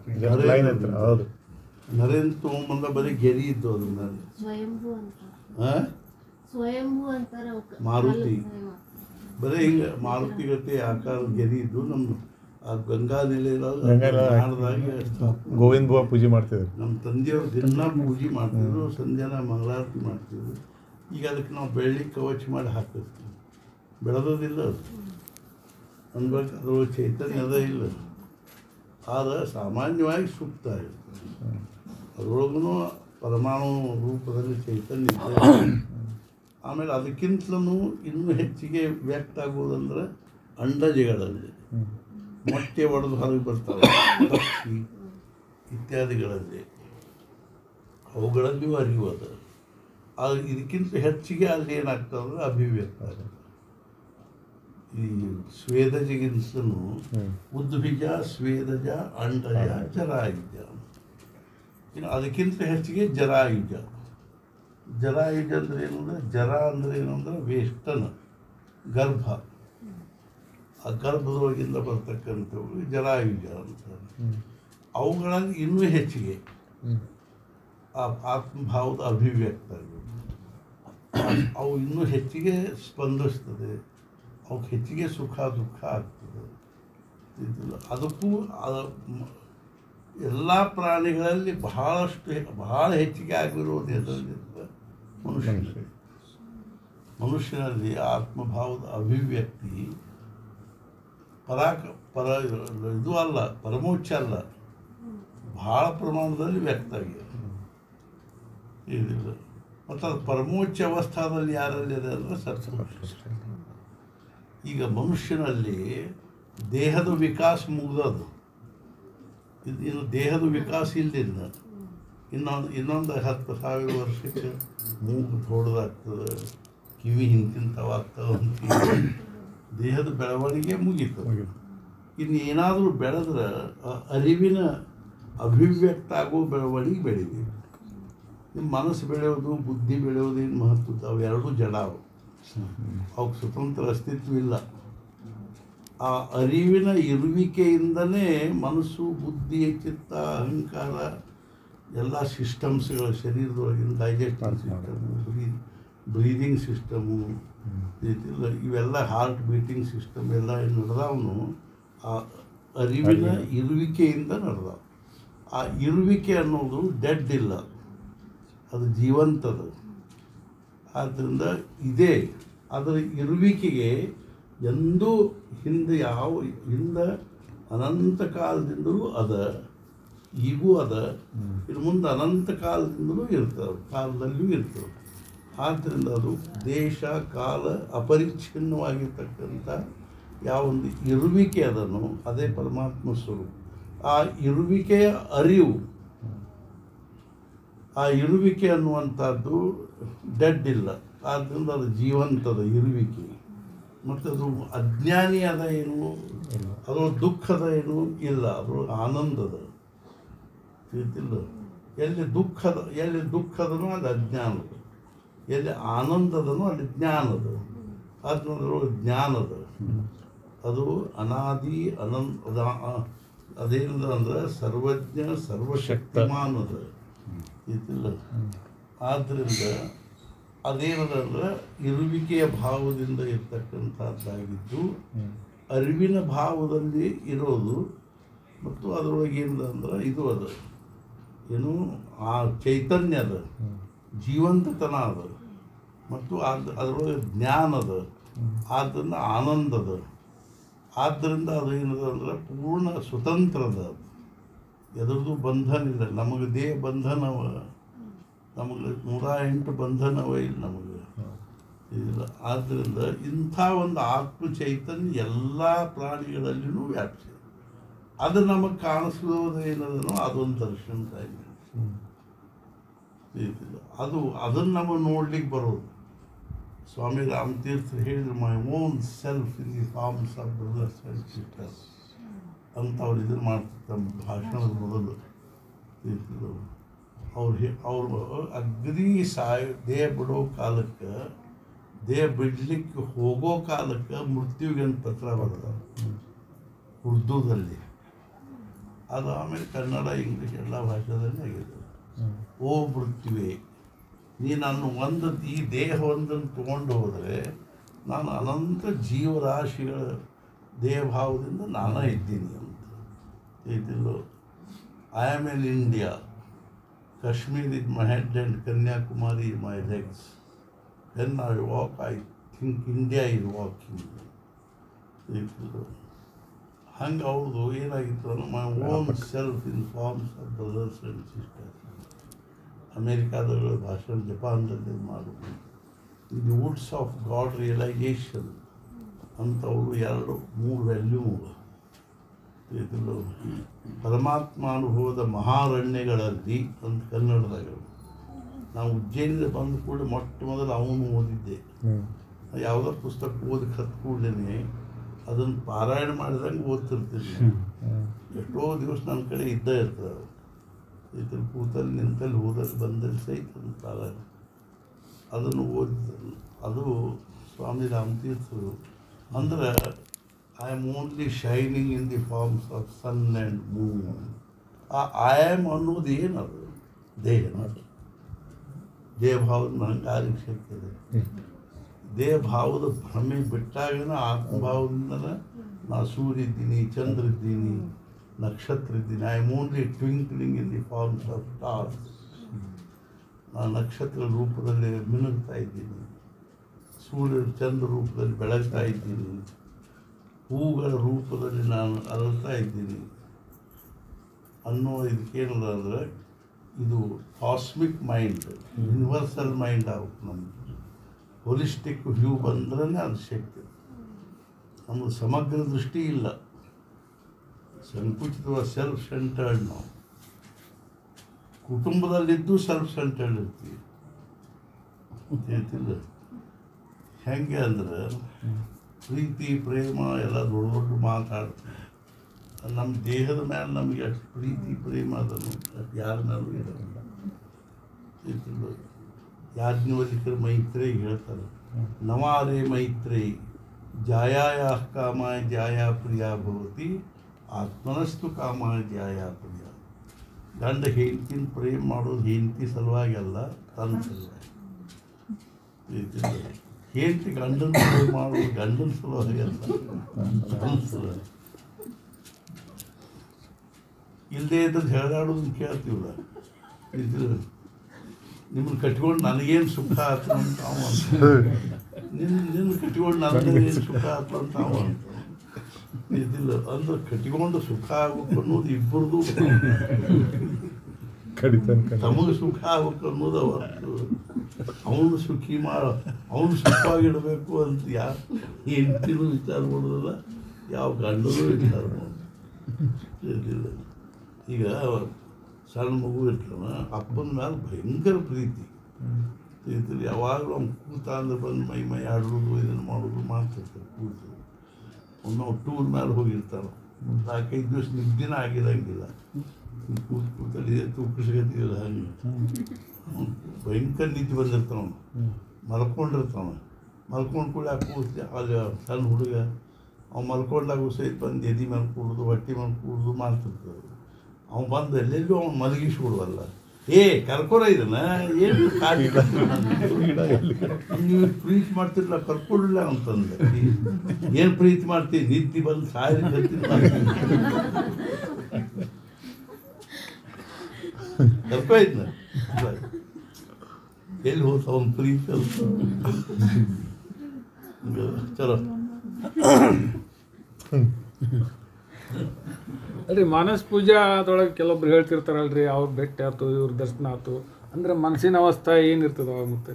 ನರೇಂದ್ರ ತೊಗೊಂಡ್ಬಂದ ಬರೀ ಗೆರಿ ಇದ್ದು. ಅದನ್ನ ಮಾರುತಿ ಬರೀ ಹಿಂಗೆ ಮಾರುತಿ ಗತಿ ಆಕಾರ ಗೆರಿ ಇದ್ದು. ನಮ್ಮ ಆ ಗಂಗಾ ನೆಲೆದಾಗ ಗೋವಿಂದ ಬುವ ಪೂಜೆ ಮಾಡ್ತಿದ್ರು. ನಮ್ಮ ತಂದೆಯವರು ದಿನ ಪೂಜೆ ಮಾಡ್ತಿದ್ರು, ಸಂಜೆನ ಮಂಗಳಾರತಿ ಮಾಡ್ತಿದ್ರು. ಈಗ ಅದಕ್ಕೆ ನಾವು ಬೆಳ್ಳಿ ಕವಚ ಮಾಡಿ ಹಾಕಿರ್ತೀವಿ. ಬೆಳೆದೋದಿಲ್ಲ ಅದು ಅನ್ಬೇಕು, ಅದ್ರೊಳಗೆ ಚೈತನ್ಯದ ಇಲ್ಲ. ಆದರೆ ಸಾಮಾನ್ಯವಾಗಿ ಸುಪ್ತ ಇರ್ತದೆ. ಅದರೊಳಗೂ ಪರಮಾಣು ರೂಪದಲ್ಲಿ ಚೈತನ್ಯ ಇರ್ತದೆ. ಆಮೇಲೆ ಅದಕ್ಕಿಂತಲೂ ಇನ್ನೂ ಹೆಚ್ಚಿಗೆ ವ್ಯಕ್ತ ಆಗೋದಂದ್ರೆ ಅಂಡಜಗಳಲ್ಲಿ ಮೊಟ್ಟೆ ಒಡೆದು ಹೊರಗೆ ಬರ್ತಾವೆ, ಪಕ್ಷಿ ಇತ್ಯಾದಿಗಳಲ್ಲಿ, ಅವುಗಳಲ್ಲಿಯೂ ಅರಿವು ಅದ. ಆದರೆ ಇದಕ್ಕಿಂತ ಹೆಚ್ಚಿಗೆ ಅಲ್ಲಿ ಏನಾಗ್ತದೆ ಅಂದರೆ ಅಭಿವ್ಯಕ್ತ ಆಗುತ್ತೆ. ಈ ಸ್ವೇದಜಿಗಿಂತಲೂ ಉದ್ಭಿಜ, ಸ್ವೇದಜ, ಅಂಡಜ, ಜರಾಯುಜ. ಇನ್ನು ಅದಕ್ಕಿಂತ ಹೆಚ್ಚಿಗೆ ಜರಾಯುಜ. ಜರಾಯುಜ ಅಂದರೆ ಏನು ಅಂದರೆ, ಜರ ಅಂದರೆ ಏನು ಅಂದರೆ ವೇಷ್ಟನ, ಗರ್ಭ. ಆ ಗರ್ಭದೊಳಗಿಂದ ಬರ್ತಕ್ಕಂಥವು ಜರಾಯುಜ ಅಂತ. ಅವುಗಳಲ್ಲಿ ಇನ್ನೂ ಹೆಚ್ಚಿಗೆ ಆ ಆತ್ಮಭಾವದ ಅಭಿವ್ಯಕ್ತ ಆಗುತ್ತೆ. ಅವು ಇನ್ನೂ ಹೆಚ್ಚಿಗೆ ಸ್ಪಂದಿಸ್ತದೆ, ಅವಕ್ಕೆ ಹೆಚ್ಚಿಗೆ ಸುಖ ದುಃಖ ಆಗ್ತದೆ. ಅದಕ್ಕೂ ಎಲ್ಲ ಪ್ರಾಣಿಗಳಲ್ಲಿ ಬಹಳ ಹೆಚ್ಚಿಗೆ ಆಗಿರೋದು ಎದರಿಂದ ಮನುಷ್ಯನಲ್ಲಿ ಆತ್ಮಭಾವದ ಅಭಿವ್ಯಕ್ತಿ ಇದು ಅಲ್ಲ, ಪರಮೋಚ್ಚ ಅಲ್ಲ, ಭಾಳ ಪ್ರಮಾಣದಲ್ಲಿ ವ್ಯಕ್ತ ಆಗಿದೆ. ಇದಿಲ್ಲ. ಮತ್ತು ಅದು ಪರಮೋಚ್ಚ ಅವಸ್ಥಾದಲ್ಲಿ ಯಾರಲ್ಲಿ ಇದೆ ಅಂದರೆ ಸತ್ಪುರುಷ. ಈಗ ಮನುಷ್ಯನಲ್ಲಿ ದೇಹದ ವಿಕಾಸ ಮುಗ್ದದು. ಇನ್ನು ದೇಹದ ವಿಕಾಸ ಇಲ್ಲಿಲ್ಲ. ಇನ್ನೊಂದು 10,000 ವರ್ಷಕ್ಕೆ ಮೂಗು ದೊಡ್ಡದಾಗ್ತದೆ, ಕಿವಿ ಹಿಂತಿಂತವಾಗ್ತವೆ ಅಂತ ದೇಹದ ಬೆಳವಣಿಗೆ ಮುಗೀತು. ಇನ್ನು ಏನಾದರೂ ಬೆಳೆದ್ರೆ ಅರಿವಿನ ಅಭಿವ್ಯಕ್ತ ಆಗೋ ಬೆಳವಣಿಗೆ ಬೆಳೀಬೇಕು. ನಿಮ್ಮ ಮನಸ್ಸು ಬೆಳೆಯೋದು, ಬುದ್ಧಿ ಬೆಳೆಯೋದು ಏನು ಮಹತ್ವದ, ಅವೆರಡೂ ಜಡ. ಅವಕ್ಕೆ ಸ್ವತಂತ್ರ ಅಸ್ತಿತ್ವ ಇಲ್ಲ. ಆ ಅರಿವಿನ ಇರುವಿಕೆಯಿಂದಲೇ ಮನಸ್ಸು, ಬುದ್ಧಿ, ಚಿತ್ತ, ಅಹಂಕಾರ ಎಲ್ಲ ಸಿಸ್ಟಮ್ಸ್ಗಳ ಶರೀರದೊಳಗಿನ ಡೈಜೆಸ್ಟಿವ್ ಸಿಸ್ಟಮು, ಬ್ರೀದಿಂಗ್ ಸಿಸ್ಟಮು, ಇವೆಲ್ಲ ಹಾರ್ಟ್ ಬೀಟಿಂಗ್ ಸಿಸ್ಟಮ್ ಎಲ್ಲ ಏನು ನಡೆದವನು ಆ ಅರಿವಿನ ಇರುವಿಕೆಯಿಂದ ನಡೆದ. ಆ ಇರುವಿಕೆ ಅನ್ನೋದು ಡೆಡ್ ಇಲ್ಲ, ಅದು ಜೀವಂತದ. ಆದ್ದರಿಂದ ಇದೇ ಅದರ ಇರುವಿಕೆಗೆ ಎಂದೂ ಹಿಂದೆ ಅನಂತ ಕಾಲದಿಂದಲೂ ಅದ, ಈಗೂ ಅದ, ಇನ್ನು ಮುಂದೆ ಅನಂತ ಕಾಲದಿಂದಲೂ ಕಾಲದಲ್ಲಿಯೂ ಇರ್ತವೆ. ಆದ್ದರಿಂದ ಅದು ದೇಶ ಕಾಲ ಅಪರಿಚ್ಛಿನ್ನವಾಗಿರ್ತಕ್ಕಂಥ ಯಾವೊಂದು ಇರುವಿಕೆ ಅದನ್ನು ಅದೇ ಪರಮಾತ್ಮ ಸ್ವರೂಪ. ಆ ಇರುವಿಕೆಯ ಅರಿವು, ಆ ಇರುವಿಕೆ ಅನ್ನುವಂಥದ್ದು ಡೆಡ್ ಇಲ್ಲ. ಆದ್ದರಿಂದ ಅದು ಜೀವಂತದ ಇರುವಿಕೆ. ಮತ್ತು ಅದು ಅಜ್ಞಾನಿ ಅದ ಏನು, ಅದು ದುಃಖದ ಏನು ಇಲ್ಲ, ಅದು ಆನಂದದ ತಿಳಿತಿಲ್ಲ. ಎಲ್ಲಿ ದುಃಖದನೋ ಅದು ಅಜ್ಞಾನದ. ಎಲ್ಲಿ ಆನಂದದನೋ ಅಲ್ಲಿ ಜ್ಞಾನದ, ಅದರೊಳಗೆ ಜ್ಞಾನದ. ಅದು ಅನಾದಿ ಅನಂತ, ಅದೇನದ ಅಂದ್ರೆ ಸರ್ವಜ್ಞ ಸರ್ವಶಕ್ತಿಮಾನದ ಇದಿಲ್ಲ. ಆದ್ದರಿಂದ ಅದೇನದ ಅಂದ್ರೆ ಇರುವಿಕೆಯ ಭಾವದಿಂದ ಇರ್ತಕ್ಕಂಥದ್ದಾಗಿದ್ದು ಅರಿವಿನ ಭಾವದಲ್ಲಿ ಇರೋದು. ಮತ್ತು ಅದರೊಳಗೆ ಏನದ ಅಂದ್ರೆ ಇದು ಅದು ಏನು ಆ ಚೈತನ್ಯದ ಜೀವಂತತನ ಅದ, ಮತ್ತು ಅದರೊಳಗೆ ಜ್ಞಾನದ, ಆದ್ದರಿಂದ ಆನಂದದ. ಆದ್ದರಿಂದ ಅದು ಏನದ ಅಂದ್ರೆ ಪೂರ್ಣ ಸ್ವತಂತ್ರದ, ಎದ್ರದ್ದು ಬಂಧನ ಇಲ್ಲ. ನಮಗೆ ದೇಹ ಬಂಧನವ, ನಮಗೆ 108 ಬಂಧನವೇ ಇಲ್ಲ ನಮಗೆ ಇಲ್ಲ. ಆದ್ದರಿಂದ ಇಂಥ ಒಂದು ಆತ್ಮ ಚೈತನ್ಯ ಎಲ್ಲ ಪ್ರಾಣಿಗಳಲ್ಲಿನೂ ವ್ಯಾಪ್ತಿ. ಅದು ನಮಗೆ ಕಾಣಿಸೋದು ಏನದನೋ ಅದೊಂದು ದರ್ಶನ ಟೈಮ್. ಅದನ್ನು ನಮಗೆ ನೋಡ್ಲಿಕ್ಕೆ ಬರೋದು. ಸ್ವಾಮಿ ರಾಮತೀರ್ಥ ಹೇಳಿದ್ರು, my own self in the forms of brothers and sisters ಅಂತ ಅವ್ರು ಇದನ್ನು ಮಾಡ್ತಿರ್ತಾರೆ ಭಾಷಣದ ಮೊದಲು. ಅವ್ರು ಅಗ್ರಿ ದೇಹ ಬಿಡೋ ಕಾಲಕ್ಕೆ, ದೇಹ ಬಿಡಲಿಕ್ಕೆ ಹೋಗೋ ಕಾಲಕ್ಕೆ ಮೃತ್ಯುವಿಗೆ ಅಂತ ಪತ್ರ ಬರೆದ ಉರ್ದುದಲ್ಲಿ. ಅದು ಆಮೇಲೆ ಕನ್ನಡ, ಇಂಗ್ಲೀಷ್ ಎಲ್ಲ ಭಾಷೆದಲ್ಲಿ ಆಗಿದೆ. ಓ ಮೃತ್ಯುವೆ, ನೀ ನಾನು ಈ ದೇಹವೊಂದನ್ನು ತೊಗೊಂಡು ಹೋದರೆ ನಾನು ಅನಂತ ಜೀವರಾಶಿಗಳ ದೇಹಭಾವದಿಂದ ನಾನೇ ಇದ್ದೀನಿ ಅಂತ ಇದಿಲ್ಲೋ. I am in India, Kashmir is my head and Kanyakumari is my legs. When I walk I think India is walking ಇದಿಲ್ಲೋ. ಹಂಗೆ ಅವ್ರದ್ದು ಏನಾಗಿತ್ತು ಅಂದ್ರೆ my own self in forms of brothers and sisters. ಅಮೇರಿಕಾದ ಭಾಷಣ ಜಪಾನ್ದಲ್ಲಿ ಮಾಡೋದು. The woods of God realization ಅಂತವರು 2-3 ವ್ಯಾಲ್ಯೂಮ್ಗಳು ಇದಿಲ್ಲ. ಪರಮಾತ್ಮಾನುಭವದ ಮಹಾರಣ್ಯಗಳಲ್ಲಿ ಅಂತ ಕನ್ನಡದಾಗ. ನಾವು ಉಜ್ಜಯಿನಿಂದ ಬಂದ ಕೂಡಲೇ ಮೊದಲು ಅವನು ಓದಿದ್ದೆ. ಯಾವುದೋ ಪುಸ್ತಕ ಓದಿ ಕತ್ ಕೂಡಲೇ ಅದನ್ನು ಪಾರಾಯಣ ಮಾಡಿದಂಗೆ ಓದ್ತಿರ್ತೀನಿ. ಎಷ್ಟೋ ದಿವಸ ನನ್ನ ಕಡೆ ಇದ್ದೇ ಇರ್ತದೆ. ಇದ್ರ ಕೂತಲ್ಲಿ ನಿಂತಲ್ಲಿ ಹೋದಲ್ಲಿ ಬಂದಲ್ಲಿ ಸಹಿತ ಪಾರಾಯಣ ಅದನ್ನು ಓದಿದ್ರು. ಅದು ಸ್ವಾಮಿ ರಾಮತೀರ್ಥರು ಅಂದ್ರೆ I am only shining in the forms of sun and moon. ಆ ಐ ಆಮ್ ಅನ್ನೋದು ಏನದು ದೇಹನದು. ದೇಹಭಾವದ ನಂಗೆ ಆಲಿಕ್ಕೆ ಶಕ್ತಿ ಇದೆ. ದೇಹಭಾವದ ಭ್ರಮೆ ಬಿಟ್ಟಾಗನ ಆತ್ಮಭಾವದಿಂದನೇ ನಾ ಸೂರ್ಯ ಇದ್ದೀನಿ, ಚಂದ್ರ ಇದ್ದೀನಿ, ನಕ್ಷತ್ರ ಇದ್ದೀನಿ. I am only twinkling in the forms of stars. ನಾನು ನಕ್ಷತ್ರ ರೂಪದಲ್ಲಿ ಮಿನುಗ್ತಾ ಇದ್ದೀನಿ, ಸೂರ್ಯ ಚಂದ್ರ ರೂಪದಲ್ಲಿ ಬೆಳಗ್ತಾ ಇದ್ದೀನಿ, ಹೂಗಳ ರೂಪದಲ್ಲಿ ನಾನು ಅರಳ್ತಾ ಇದ್ದೀನಿ ಅನ್ನೋ ಇದಕ್ಕೇನಲ್ಲ ಅಂದರೆ ಇದು ಕಾಸ್ಮಿಕ್ ಮೈಂಡ್, ಯೂನಿವರ್ಸಲ್ ಮೈಂಡ್ ಆಗುತ್ತೆ. ನಮ್ಮದು ಹೋಲಿಸ್ಟಿಕ್ ವ್ಯೂ ಬಂದ್ರೆ ಅದು ಶಕ್ತಿ. ನಮ್ಮದು ಸಮಗ್ರ ದೃಷ್ಟಿ ಇಲ್ಲ, ಸಂಕುಚಿತವಾದ ಸೆಲ್ಫ್ ಸೆಂಟರ್ಡ್. ನಾವು ಕುಟುಂಬದಲ್ಲಿದ್ದು ಸೆಲ್ಫ್ ಸೆಂಟರ್ಡ್ ಇರ್ತೀವಿ. ಹೇಳ್ತಿಲ್ಲ ಹೆಂಗೆ ಅಂದ್ರೆ ಪ್ರೀತಿ ಪ್ರೇಮ ಎಲ್ಲ ದೊಡ್ಡ ದೊಡ್ಡ ಮಾತಾಡ್ತೀವಿ. ನಮ್ಮ ದೇಹದ ಮೇಲೆ ನಮಗೆ ಅಷ್ಟು ಪ್ರೀತಿ ಪ್ರೇಮ ಅದನ್ನು ಅಷ್ಟು ಯಾರ ಮೇಲೂ ಇರೋಲ್ಲ. ಹೇಳ್ತಿಲ್ಲ ಯಾಜ್ಞವಲ್ಕ್ಯರು ಮೈತ್ರೇಯಿ ಹೇಳ್ತಾರೆ, ನವಾರೇ ಮೈತ್ರೇಯಿ ಜಾಯಾಯ ಕಾಮಾಯ ಜಾಯ ಪ್ರಿಯ ಭವತಿ ಆತ್ಮನಸ್ತು ಕಾಮಾಯ ಜಾಯ ಪ್ರಿಯ. ಗಂಡ ಹೆಂಡತಿನ ಪ್ರೇಮ ಮಾಡೋದು ಹೆಂಡತಿ ಸಲುವಾಗಿ ಅಲ್ಲ, ತನ್ನ ಸಲುವಾಗಿ. ಹೆಂಡತಿ ಗಂಡನ ಪ್ರೇಮ ಮಾಡೋದು ಗಂಡನ ಸಲುವಾಗಿ ಅಲ್ಲ, ತನ್ನ ಸಲುವಾಗಿ. ಇಲ್ಲದೇ ಇದ್ದದ್ದು ಹೇಳಾಡೋದನ್ನು ಕೇಳ್ತೀವಲ್ಲ, ಇದು ನಿಮ್ಮನ್ನು ಕಟ್ಕೊಂಡು ನನಗೇನು ಸುಖ ಆಯ್ತು ಅಂತ ಅವ ಅಂತ, ನಿನ್ನ ಕಟ್ಕೊಂಡು ನನಗೇನು ಸುಖ ಆಯ್ತು ಅಂತ ಅವ ಅಂತ. ಇದಿಲ್ಲ ಅಂದ್ರೆ ಕಟ್ಕೊಂಡು ಸುಖ ಆಗ್ಬೇಕು ಅನ್ನೋದು ಇಬ್ಬರದು. ತಮಗೆ ಸುಖ ಆಗ್ಬೇಕು ಅನ್ನೋದು ಅವತ್ತು ಅವನು ಸುಖಿ ಅವನು ಸುಖವಾಗಿಡಬೇಕು ಅಂತ ಯಾರು ಹೆಂಡತಿನೂ ವಿಚಾರ ಮಾಡೋದಲ್ಲ, ಯಾವ ಗಂಡನೂ ವಿಚಾರ ಮಾಡೋದು ಇದಿಲ್ಲ. ಈಗ ಸಣ್ಣ ಮಗು ಇರ್ತಾನ, ಅಪ್ಪನ ಮೇಲೆ ಭಯಂಕರ ಪ್ರೀತಿ ಇರ್ತೀರಿ. ಯಾವಾಗಲೂ ಅವ್ನು ಕೂತ ಅಂದ್ರೆ ಬಂದು ಮೈ ಆಡೋದು ಇದನ್ನು ಮಾಡೋದು ಮಾಡ್ತಿರ್ತಾರೆ. ಕೂತು ನಾವು ಟೂರ್ ಮೇಲೆ ಹೋಗಿರ್ತಾರೆ, 4-5 ದಿವಸ ನಿದ್ದಿನ ಆಗಿರಂಗಿಲ್ಲ. ಕೂತಲ್ಲಿ ತೂಕಿಸ್ಕತ್ತಿಲ್ಲ ಹಂಗೆ ಭಯಂಕರ ನಿದ್ದೆ ಬಂದಿರ್ತಾವ ಮಲ್ಕೊಂಡಿರ್ತಾವ ಮಲ್ಕೊಂಡು ಕೂಡ ಕೂಸಿ ಅಲ್ಲಿ ಸಣ್ಣ ಹುಡುಗ ಅವ್ನು ಮಲ್ಕೊಂಡಾಗ ಸಹಿತ ಬಂದು ಎದೆ ಮೇಲೆ ಕೂಡೋದು ಹೊಟ್ಟೆ ಮೇಲೆ ಕೂಡೋದು ಮಾಡ್ತಿರ್ತದೆ ಅವ್ನು ಬಂದು ಎಲ್ಲೆಲ್ಲೂ ಅವ್ನು ಮಲಗಿಸ್ಬಿಡುವಲ್ಲ ಕರ್ಕೊರ ಇದನ್ನ ಏನು ನೀವು ಪ್ರೀತಿ ಮಾಡ್ತಿರಲ್ಲ ಕರ್ಕೊಡಿಲ್ಲ ಅಂತಂದೆ ಏನು ಪ್ರೀತಿ ಮಾಡ್ತೀವಿ ನಿದ್ದೆ ಬಂದು ಸಾಯಿ ಕರ್ಕೊ ಇದ್ನ ಎಲ್ಲಿ ಹೋತ ಅವ್ನ ಪ್ರೀತಿ ಚಲೋ ಅಲ್ರಿ ಮಾನಸ ಪೂಜಾದೊಳಗೆ ಕೆಲವೊಬ್ರು ಹೇಳ್ತಿರ್ತಾರಲ್ರಿ ಅವ್ರ ಭೇಟಿ ಆಯ್ತು ಇವ್ರ ದರ್ಶನ ಆಯ್ತು ಅಂದ್ರೆ ಮನಸ್ಸಿನ ಅವಸ್ಥೆ ಏನಿರ್ತದ ಅವಾಗ ಮತ್ತೆ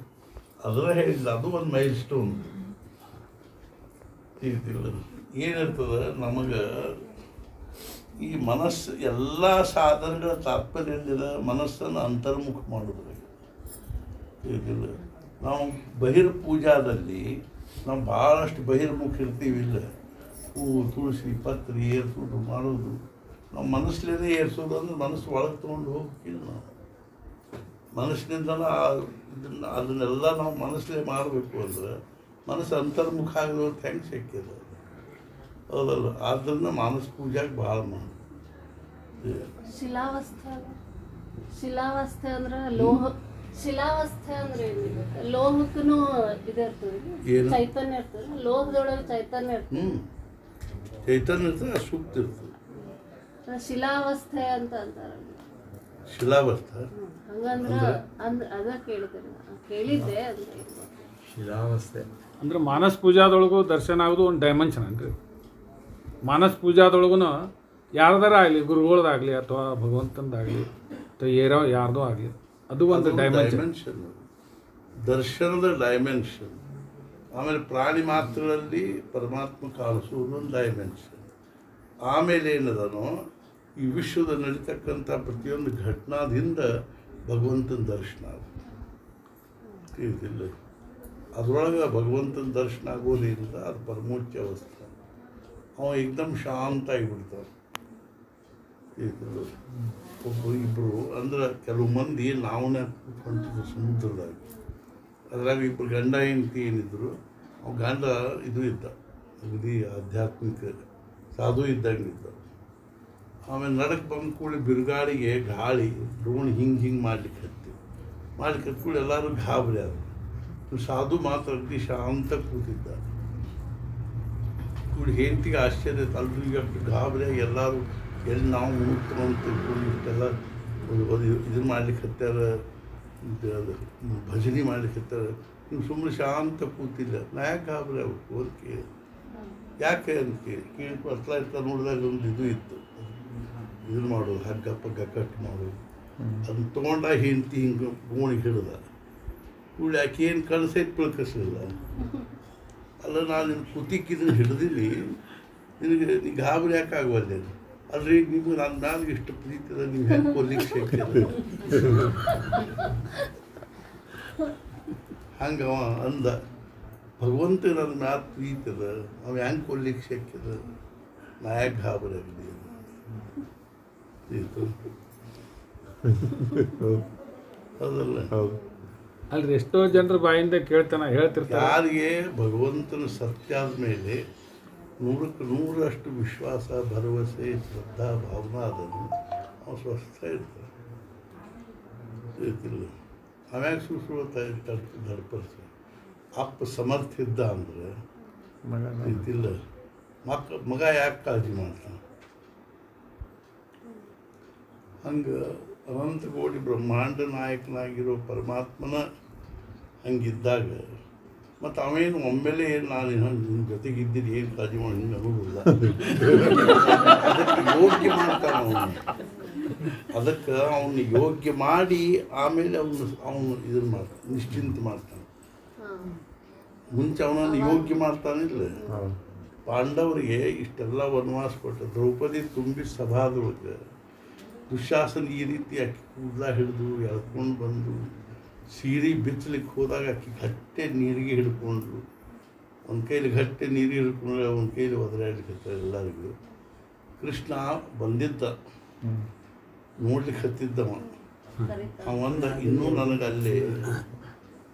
ಅದರ ಹೇಳಿಲ್ಲ ಅದು ಒಂದು ಮೈಲ್ ಸ್ಟೋನ್ ಏನಿರ್ತದ ನಮಗೆ ಈ ಮನಸ್ಸು ಎಲ್ಲ ಸಾಧನೆಗಳ ತಾತ್ಪರ್ಯ ಏನಿದೆ ಮನಸ್ಸನ್ನು ಅಂತರ್ಮುಖ ಮಾಡೋದ್ರಾಗ ಇದಿಲ್ಲ ನಾವು ಬಹಿರ್ಪೂಜಾದಲ್ಲಿ ನಾವು ಭಾಳಷ್ಟು ಬಹಿರ್ಮುಖ ಇರ್ತೀವಿ ಇಲ್ಲ ಹೂವು ತುಳಸಿ ಪತ್ರಿ ಏರ್ಸೋದು ಮಾಡೋದು ನಾವು ಮನಸ್ಸಲ್ಲೇ ಏರ್ಸೋದು ಅಂದ್ರೆ ಮನಸ್ಸು ಒಳಗೆ ತೊಗೊಂಡು ಹೋಗ್ತಿಲ್ಲ ನಾವು ಮನಸ್ಸಿನಿಂದ ಅದನ್ನೆಲ್ಲ ನಾವು ಮನಸ್ಸಲ್ಲೇ ಮಾಡಬೇಕು ಅಂದ್ರೆ ಮನಸ್ಸು ಅಂತರ್ಮುಖ ಆಗಿರೋದು ಹೆಂಗೆ ಸಿಕ್ಕಿದೆ ಹೌದಲ್ಲ ಆದ್ದರಿಂದ ಮಾನಸ ಪೂಜೆಗೆ ಭಾಳ ಮಾಡಿ ಶಿಲಾವಸ್ಥೆ ಅಂದ್ರೆ ಶಿಲಾವಸ್ಥೆ ಅಂದ್ರೆ ಲೋಹಕ್ಕೂ ಇದಿರ್ತದೆ ಚೈತನ್ಯ ಇರ್ತದೆ ಲೋಹದೊಳಗೆ ಚೈತನ್ಯ ಇರ್ತದೆ ಚೈತನ್ಯ ಇರ್ತದೆ ಸೂಕ್ತ ಇರ್ತದೆ ಶಿಲಾವಸ್ಥೆ ಅಂತ ಅಂತಾರ ಶಿಲಾವಸ್ಥೆ ಹಂಗಂದ್ರ ಅದ ಕೇಳಿದ್ದೆ ಶಿಲಾವಸ್ಥೆ ಅಂದ್ರೆ ಮಾನಸ ಪೂಜಾದೊಳಗೂ ದರ್ಶನ ಆಗೋದು ಒಂದು ಡೈಮೆನ್ಷನ್ ಅನ್ರಿ ಮಾನಸ ಪೂಜಾದೊಳಗೂ ಯಾರ್ದಾರ ಆಗಲಿ ಗುರುಗಳದಾಗಲಿ ಅಥವಾ ಭಗವಂತಂದಾಗಲಿ ಅಥವಾ ಯಾರ್ದೋ ಆಗಲಿ ಅದು ಒಂದು ಡೈಮೆನ್ಷನ್ ದರ್ಶನದ ಡೈಮೆನ್ಷನ್ ಆಮೇಲೆ ಪ್ರಾಣಿ ಮಾತ್ರಗಳಲ್ಲಿ ಪರಮಾತ್ಮ ಕಾಣಿಸೋದು ಒಂದು ಡೈಮೆನ್ಷನ್ ಆಮೇಲೆ ಏನದನೋ ಈ ವಿಶ್ವದ ನಡೀತಕ್ಕಂಥ ಪ್ರತಿಯೊಂದು ಘಟನಾದಿಂದ ಭಗವಂತನ ದರ್ಶನ ತಿಳಿದಿಲ್ಲ ಅದರೊಳಗೆ ಭಗವಂತನ ದರ್ಶನ ಆಗೋದ್ರಿಂದ ಅದು ಪರಮೋಚ್ಚ ಅವಸ್ಥೆ ಅವ ಏಕದಮ್ ಶಾಂತ ಆಗಿಬಿಡ್ತಾರೆ ಒಬ್ಬರು ಇಬ್ಬರು ಅಂದ್ರೆ ಕೆಲವು ಮಂದಿ ನಾವನ್ನ ಹೊಂಟಿದ್ರು ಸಮುದ್ರದಾಗ ಅದ್ರಾಗ ಇಬ್ಬರು ಗಂಡ ಹೆಂಡತಿ ಏನಿದ್ರು ಅವ ಗಂಡ ಇದು ಇದ್ದ ಅಗದಿ ಆಧ್ಯಾತ್ಮಿಕ ಸಾಧು ಇದ್ದಂಗಿದ್ದ ಆಮೇಲೆ ನಡಕ್ಕೆ ಬಂದ ಕೂಡಲೇ ಬಿರುಗಾಳಿಗೆ ಗಾಳಿ ಡ್ರೋಣ್ ಹಿಂಗೆ ಮಾಡ್ಲಿಕ್ಕೆ ಕೂಡ ಎಲ್ಲರೂ ಗಾಬರಿ ಆದರು ಸಾಧು ಮಾತ್ರ ಅಗದಿ ಶಾಂತ ಕೂತಿದ್ದ ಕೂಡ ಹೆಂಡತಿಗೆ ಆಶ್ಚರ್ಯ ಅಲ್ರಿ ಈಗ ಗಾಬರಿಯಾಗಿ ಎಲ್ಲರೂ ಎಲ್ಲಿ ನಾವು ಮುಕ್ತ ಅಂತ ತಿಳ್ಕೊಂಡು ಇಷ್ಟೆಲ್ಲ ಇದನ್ನು ಮಾಡ್ಲಿಕ್ಕೆ ಹತ್ತಾರ ಭಜನೆ ಮಾಡ್ಲಿಕ್ಕೆ ಹತ್ತಾರ ನೀವು ಸುಮ್ಮನೆ ಶಾಂತ ಕೂತಿಲ್ಲ ನಾ ಯಾಕೆ ಗಾಬರಿ ಆಗ್ಬೇಕು ಅಂತ ಕೇಳಿ ಯಾಕೆ ಅಂತ ಕೇಳಿ ಬರ್ತಾ ನೋಡಿದಾಗ ಒಂದು ಇದು ಇತ್ತು ಇದನ್ನು ಮಾಡೋದು ಹಗ್ಗ ಪಗ್ಗ ಕಟ್ ಮಾಡೋದು ಅದನ್ನ ತೊಗೊಂಡಾಗ ಹೆಂಡತಿ ಹಿಂಗೆ ಗೋಣಿಗೆ ಹಿಡ್ದ ಕೂಡಿ ಆಕೆ ಏನು ಕಳ್ಸೈತೆ ಬೆಳ್ಕಸಿಲ್ಲ ಅಲ್ಲ ನಾನು ನಿನ್ನ ಕುತಿಕ್ಕಿದ್ರೆ ಹಿಡ್ದಿಲ್ಲಿ ನಿನಗೆ ನೀ ಗಾಬರಿ ಯಾಕೆ ಆಗುವಲ್ಲೆ ಅಲ್ರಿ ನಿಮ್ಗೆ ನನ್ನ ಮ್ಯಾಲೆ ಇಷ್ಟು ಪ್ರೀತಿ ಅದ ನೀವು ಹೆಂಗೆ ಕೊಲ್ಲಿಕ್ಕೆ ಸಿಕ್ಕಿದೆ ಹಂಗೆ ಅವ ಅಂದ ಭಗವಂತ ನನ್ನ ಮ್ಯಾಲೆ ಪ್ರೀತಿ ಅದ ಅವ ಹೆಂಗೆ ಕೊಲ್ಲಿಕ್ಕೆ ಸಿಕ್ಕಿದ ನಾ ಯಾಕೆ ಗಾಬರಿ ಆಗಲಿ ಅದಲ್ಲ ಅಲ್ರಿ ಎಷ್ಟೋ ಜನರ ಬಾಯಿಂದ ಹೇಳ್ತಿರ್ತಾರೆ ಯಾರಿಗೆ ಭಗವಂತನ ಸತ್ಯ ಆದಮೇಲೆ 100% ವಿಶ್ವಾಸ ಭರವಸೆ ಶ್ರದ್ಧಾ ಭಾವನಾ ಅದನ್ನು ಅವನು ಸ್ವಸ್ಥ ಇರ್ತಾನೆ ಇರ್ತಿಲ್ಲ ಆಮ್ಯಾಗ ಸುಳ್ತಾಯಿ ಧಡ್ಪಡಿಸಿ ಅಪ್ಪ ಸಮರ್ಥ ಇದ್ದ ಅಂದರೆ ಇರ್ತಿಲ್ಲ ಮಗ ಯಾಕೆ ಕಾಳಜಿ ಮಾಡ್ತಾನೆ ಹಂಗೆ ಅನಂತ ಕೋಟಿ ಬ್ರಹ್ಮಾಂಡ ನಾಯಕನಾಗಿರೋ ಪರಮಾತ್ಮನ ಹಂಗಿದ್ದಾಗ ಮತ್ತು ಅವೇನು ಒಮ್ಮೆಲೆ ನಾನು ನಿಮ್ಮ ಜೊತೆಗಿದ್ದಿದ್ದು ಏನು ಕಾಳಜಿ ಮಾಡಿ ಹಿಂಗೆ ಅನ್ನೋದಿಲ್ಲ ಅದಕ್ಕೆ ಯೋಗ್ಯ ಮಾಡ್ತಾನೆ ಅದಕ್ಕೆ ಅವನು ಯೋಗ್ಯ ಮಾಡಿ ಆಮೇಲೆ ಅವನು ಇದನ್ನು ಮಾಡ್ತಾನೆ ನಿಶ್ಚಿಂತೆ ಮಾಡ್ತಾನೆ ಮುಂಚೆ ಅವನನ್ನು ಯೋಗ್ಯ ಮಾಡ್ತಾನಿಲ್ಲ ಪಾಂಡವರಿಗೆ ಇಷ್ಟೆಲ್ಲ ವನವಾಸ ಕೊಟ್ಟು ದ್ರೌಪದಿ ತುಂಬಿ ಸಭಾದೊಳಗೆ ದುಶ್ಯಾಸನ ಈ ರೀತಿ ಅಕ್ಕಿ ಕೂದಲ ಹಿಡಿದು ಎಳ್ಕೊಂಡು ಬಂದು ಸೀರೆ ಬಿಚ್ಚಲಿಕ್ಕೆ ಹೋದಾಗ ಅಕ್ಕಿ ಗಟ್ಟೆ ನೀರಿಗೆ ಹಿಡ್ಕೊಂಡ್ರು ಒಂದು ಕೈಲಿ ಗಟ್ಟೆ ನೀರಿಗೆ ಹಿಡ್ಕೊಂಡ್ರೆ ಒಂದು ಕೈಲಿ ಒದರಾಡ್ಲಿಕ್ಕೆ ಎಲ್ಲರಿಗೂ ಕೃಷ್ಣ ಬಂದಿದ್ದ ನೋಡ್ಲಿಕ್ಕೆ ಹತ್ತಿದ್ದವ ಕರೀತಾರೆ. ಅವಂದ ಇನ್ನೂ ನನಗೆ ಅಲ್ಲಿ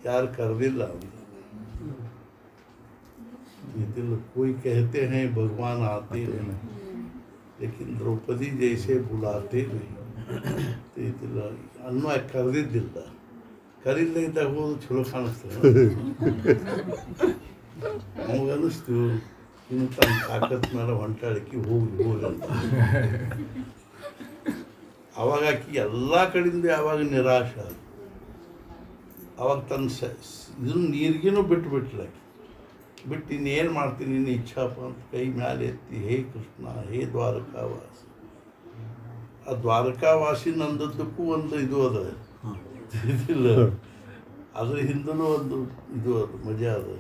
ಯಾರು ಕರೆದಿಲ್ಲ ಅವನು दिल कोई कहते हैं भगवान आते नहीं लेकिन द्रौपदी जैसे बुलाते नहीं दिल ಅನ್ನೋ ಕರೆದಿದ್ದಿಲ್ಲ ಕರೀಲ್ಲ ಇದ್ದಾಗ ಹೋದು ಚಲೋ ಕಾಣಿಸ್ತದೆ ನಮಗನ್ನಿಸ್ತು ಇನ್ನು ತನ್ನ ತಾಕತ್ ಮೇಲೆ ಹೊಂಟಾಳಿಕೆ ಹೋಗಿ ಅಂತ ಅವಾಗ ಆಕಿ ಎಲ್ಲ ಕಡೆಯಿಂದ ಯಾವಾಗ ನಿರಾಶ ಅವಾಗ ತನ್ನ ಇದನ್ನು ನೀರಿಗೇನೂ ಬಿಟ್ಟುಬಿಟ್ಲ ಆಕಿ ಬಿಟ್ಟು ಇನ್ನೇನು ಮಾಡ್ತೀನಿ ನಿನ್ನ ಇಚ್ಛಾಪ ಅಂತ ಕೈ ಮೇಲೆ ಎತ್ತಿ ಹೇ ಕೃಷ್ಣ ಹೇ ದ್ವಾರಕಾವಾಸಿ ಆ ದ್ವಾರಕಾವಾಸಿ ನಂದದ್ದಕ್ಕೂ ಒಂದು ಇದು ಅದ ಇದಿಲ್ಲ ಅದ್ರ ಹಿಂದೂ ಒಂದು ಇದು ಅದು ಮಜಾ ಅದ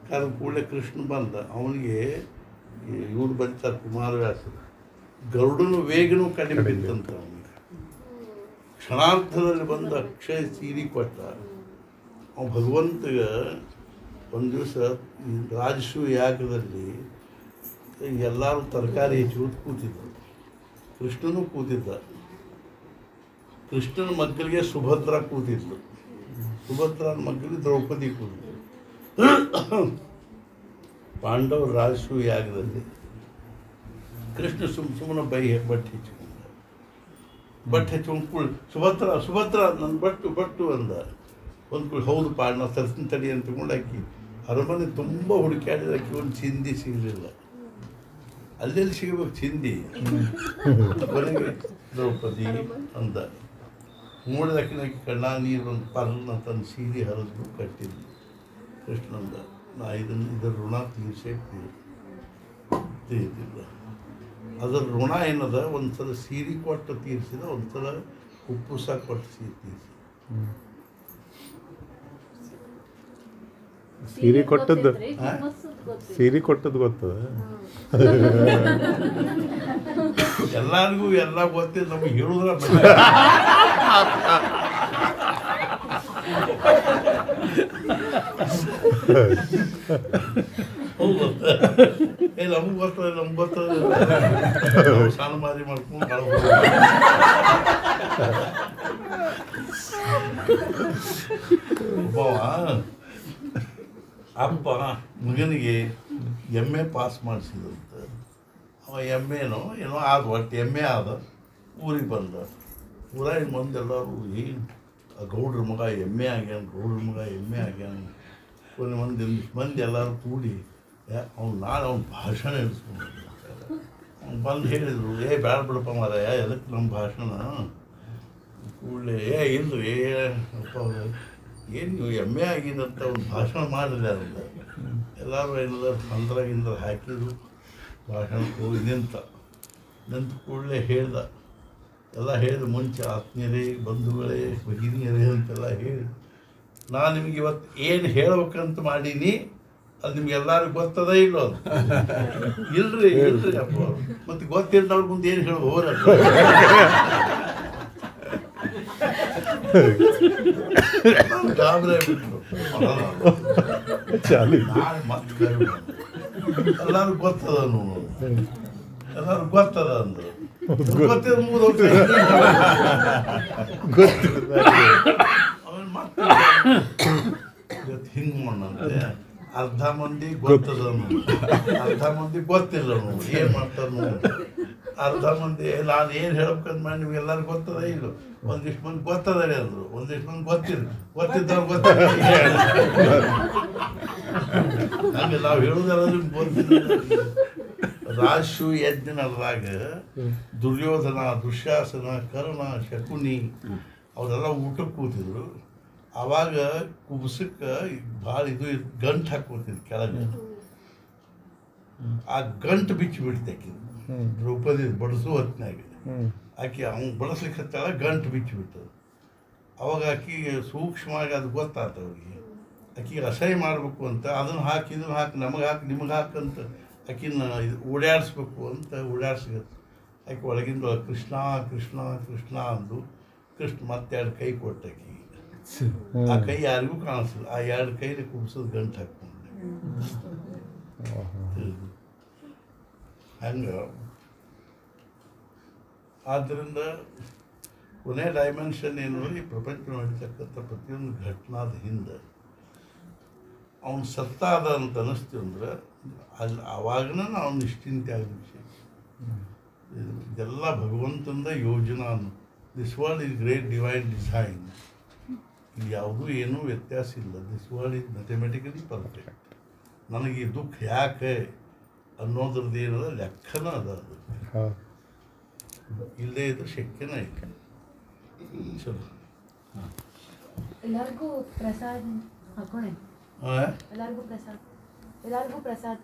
ಕಾರಣ ಕೂಡಲೇ ಕೃಷ್ಣ ಬಂದ ಅವನಿಗೆ ಇವ್ರು ಬಂತಾರೆ ಕುಮಾರವ್ಯಾಸರು ಗರುಡನ ವೇಗನೂ ಕಡಿಮೆ ಬಿತ್ತಂತ ಅವನಿಗೆ ಕ್ಷಣಾರ್ಧದಲ್ಲಿ ಬಂದು ಅಕ್ಷಯ ಸೀರೆ ಕೊಟ್ಟ ಅವ ಭಗವಂತಗೆ ಒಂದು ದಿವಸ ಈ ರಾಜಸೂಯ ಯಾಗದಲ್ಲಿ ಎಲ್ಲರೂ ತರಕಾರಿ ಹೆಚ್ಚುವುದು ಕೂತಿದ್ದರು ಕೃಷ್ಣನೂ ಕೂತಿದ್ದ ಕೃಷ್ಣನ ಮಕ್ಕಳಿಗೆ ಸುಭದ್ರ ಕೂತಿದ್ಲು ಸುಭದ್ರನ ಮಕ್ಕಳಿಗೆ ದ್ರೌಪದಿ ಕೂತಿದ್ಲು ಪಾಂಡವರು ರಾಜಸೂಯ ಯಾಗದಲ್ಲಿ ಕೃಷ್ಣ ಸುಮ್ಮನೆ ಬಟ್ಟೆ ಹಚ್ಕೊಂಡು ಸುಭದ್ರ ನನ್ನ ಬಟ್ಟು ಅಂದ ಒಂದು ಹೌದು ನಾ ತರ್ಸಿನ ತಡಿ ಅಂತ ತಗೊಂಡು ಹಾಕಿ ಅರಮನೆ ತುಂಬ ಹುಡುಕಾಡಿದಾಕಿ ಒಂದು ಚಿಂದಿ ಸಿಗಲಿಲ್ಲ ಅಲ್ಲೆಲ್ಲಿ ಸಿಗಬೇಕು ಚಿಂದಿ ಕೊನೆಗೆ ದ್ರೌಪದಿ ಅಂದ ನೋಡಿದಾಕಿನಾಕಿ ಕಣ್ಣ ನೀರು ಒಂದು ಪರ್ನ ತನ್ನ ಸೀರೆ ಹರಿದು ಕಟ್ಟಿದ್ಲು ಕೃಷ್ಣಂದ ನಾ ಇದರ ಋಣ ತೀರಿಸೇ ತೀರ್ತಿಲ್ಲ ಅದರ ಋಣ ಏನದ ಒಂದು ಸಲ ಸೀರೆ ಕೊಟ್ಟು ತೀರಿಸಿದ ಒಂದು ಸಲ ಉಪ್ಪು ಸಹ ಕೊಟ್ಟು ತೀರಿಸಿ ಸೀರೆ ಕೊಟ್ಟದ್ದು ಸೀರೆ ಕೊಟ್ಟದ್ದು ಗೊತ್ತದ ಎಲ್ಲರಿಗೂ ಎಲ್ಲ ಗೊತ್ತಿಲ್ಲ ನಮಗೆ ಹೇಳುದ್ರ ಹೌದು ನಮ್ಗೆ ಗೊತ್ತದ ಸಣ್ಣ ಮಾರಿ ಮಾಡ್ಕೊಂಡು ಅಪ್ಪ ಮಗನಿಗೆ ಎಮ್ ಎ ಪಾಸ್ ಮಾಡಿಸಿದಂತೆ ಅವ ಎಮ್ ಎನೋ ಏನೋ ಆದ ಒಟ್ಟು ಎಮ್ ಎ ಆದ ಊರಿಗೆ ಬಂದ ಊರಾಗಿನ ಮಂದೆಲ್ಲರೂ ಏನು ಗೌಡ್ರ ಮಗ ಎಮ್ ಎ ಆಗ್ಯಾನ ಗೌಡ್ರ ಮಗ ಎಮ್ ಎ ಆಗ್ಯಾನ ಕೊನೆ ಮಂದಿ ಎಲ್ಲರೂ ಕೂಡಿ ಅವ್ನು ನಾಳೆ ಅವ್ನ ಭಾಷಣ ಇಳಿಸ್ಕೊಂಡು ಅವ್ನು ಬಂದು ಹೇಳಿದರು ಬೇಡ ಬಿಡಪ್ಪ ಮಾರಾಯ ಎದಕ್ಕೆ ನಮ್ಮ ಭಾಷಣ ಕೂಡಲೇ ಇಲ್ರಿ ಅಪ್ಪ ಏನು ನೀವು ಎಮ್ ಎ ಆಗಿದಂತ ಒಂದು ಭಾಷಣ ಮಾಡಿಲ್ಲ ಅದನ್ನ ಎಲ್ಲರೂ ಏನಾದ್ರು ಸಂದ್ರಾಗಿಂದ ಹಾಕಿದ್ರು ಭಾಷಣಕ್ಕೆ ಹೋಗಿ ನಿಂತ ಕೂಡಲೇ ಹೇಳ್ದ ಎಲ್ಲ ಹೇಳಿದ ಮುಂಚೆ ಆತ್ಮೀಯರೇ ಬಂಧುಗಳೇ ಭಗಿನಿಯರೇ ಅಂತೆಲ್ಲ ಹೇಳಿ ನಾನು ನಿಮಗೆ ಇವತ್ತು ಏನು ಹೇಳ್ಬೇಕಂತ ಮಾಡೀನಿ ಅದು ನಿಮ್ಗೆಲ್ಲರಿಗೂ ಗೊತ್ತದ ಇಲ್ಲೋ ಅದು ಇಲ್ರಿ ಅಪ್ಪ ಮತ್ತು ಗೊತ್ತಿಲ್ಲದವ್ರ ಮುಂದೆ ಏನು ಹೇಳಿ ಹೋರ ಗಾಬರಿ ಆಗ್ಬಿಟ್ರು ಮತ್ತೆ ಎಲ್ಲರೂ ಗೊತ್ತದ ಎಲ್ಲರೂ ಗೊತ್ತದ ಅಂದ್ರು ಗೊತ್ತಿದ ಅವನು ಮತ್ತೆ ಹಿಂಗೆ ಮಾಡಂತೆ ಅರ್ಧ ಮಂದಿ ಗೊತ್ತದ ಅರ್ಧ ಮಂದಿ ಗೊತ್ತಿಲ್ಲ ನೋಡಿ ಏನು ಮಾಡ್ತಾರೆ ನೋಡಿ ಅರ್ಧ ಮಂದಿ ನಾನು ಏನು ಹೇಳ್ಬೇಕಂತ ಮಾಡಿ ನಿಮ್ಗೆ ಎಲ್ಲರೂ ಗೊತ್ತದ ಇಲ್ಲ ಒಂದಿಷ್ಟು ಮಂದಿ ಗೊತ್ತದಾರೆ ಅಂದರು ಒಂದಿಷ್ಟು ಮಂದಿ ಗೊತ್ತಿದ್ದವ್ರು ಗೊತ್ತಿಲ್ಲ ಹಂಗೆ ನಾವು ಹೇಳೋದೆಲ್ಲ ನಿಮ್ಗೆ ಗೊತ್ತಿಲ್ಲ ರಾಜಸು ಯಜ್ಞ ನಡೆದಾಗ ದುರ್ಯೋಧನ ದುಶ್ಯಾಸನ ಕರ್ಣ ಶಕುನಿ ಅವರೆಲ್ಲ ಊಟಕ್ಕೆ ಕೂತಿದ್ರು ಆವಾಗ ಕುಬಸಕ್ಕೆ ಭಾಳ ಇದು ಗಂಟು ಹಾಕೋತಿದ್ರು ಕೆಳಗೆ ಆ ಗಂಟು ಬಿಚ್ಚಿ ಬಿಡ್ತಾಕಿ ದ್ರೌಪದಿ ಬಡಿಸೋ ಹೊತ್ತಿನಾಗ ಆಕೆ ಅವ್ನು ಬಡಿಸ್ಲಿಕ್ಕೆ ಹತ್ತಾಳ ಗಂಟು ಬಿಚ್ಚಿಬಿಟ್ಟದು ಅವಾಗ ಆಕೆಗೆ ಸೂಕ್ಷ್ಮವಾಗಿ ಅದು ಗೊತ್ತಾಯ್ತು ಅವ್ರಿಗೆ ಆಕೆಗೆ ಅಸಹ್ಯ ಮಾಡಬೇಕು ಅಂತ ಅದನ್ನು ಹಾಕಿ ಇದನ್ನು ಹಾಕಿ ನಮಗೆ ಹಾಕಿ ನಿಮಗೆ ಹಾಕಂತ ಆಕಿನ ಇದು ಓಡಾಡಿಸ್ಬೇಕು ಅಂತ ಓಡಾಡ್ಸಿಗತ್ತೆ ಆಕೆ ಒಳಗಿಂದ ಕೃಷ್ಣ ಕೃಷ್ಣ ಕೃಷ್ಣ ಅಂದು ಕೃಷ್ಣ ಮತ್ತೆ ಎರಡು ಕೈ ಕೊಟ್ಟಾಕಿ ಆ ಕೈ ಯಾರಿಗೂ ಕಾಣಿಸ್ತಿಲ್ಲ ಆ ಎರಡು ಕೈಲಿ ಕುಬ್ಸೋದು ಗಂಟು ಹಾಕ್ಕೊಂಡೆ ಹಂಗೆ ಆದ್ದರಿಂದ ಕೊನೆ ಡೈಮೆನ್ಷನ್ ಏನು ಈ ಪ್ರಪಂಚ ನಡೀತಕ್ಕಂಥ ಪ್ರತಿಯೊಂದು ಘಟನಾದ ಹಿಂದೆ ಅವನು ಸತ್ತ ಅದ ಅಂತ ಅನ್ನಿಸ್ತೀವಿ ಅಂದ್ರೆ ಅಲ್ಲಿ ಆವಾಗನ ನಾವು ನಿಶ್ಚಿಂತೆ ಆಗಬೇಕು. ಇದೆಲ್ಲ ಭಗವಂತಂದ ಯೋಜನಾ. This world is great divine design. ಇಲ್ಲಿ ಯಾವುದೂ ಏನೂ ವ್ಯತ್ಯಾಸ ಇಲ್ಲ. This world is mathematically perfect. ನನಗೆ ಈ ದುಃಖ ಯಾಕೆ ಅನ್ನೋದ್ರದ್ದು ಏನದ ಲೆಕ್ಕನ ಅದ. ಅದು ಇಲ್ಲದೇ ಇದ್ರೆ ಶಕ್ಯನೇ ಇಲ್ಲ. ಚಲೋ ಎಲ್ಲರಿಗೂ ಪ್ರಸಾದ್ ಹಾಕೋಣ. ಎಲ್ಲರಿಗೂ ಪ್ರಸಾದ್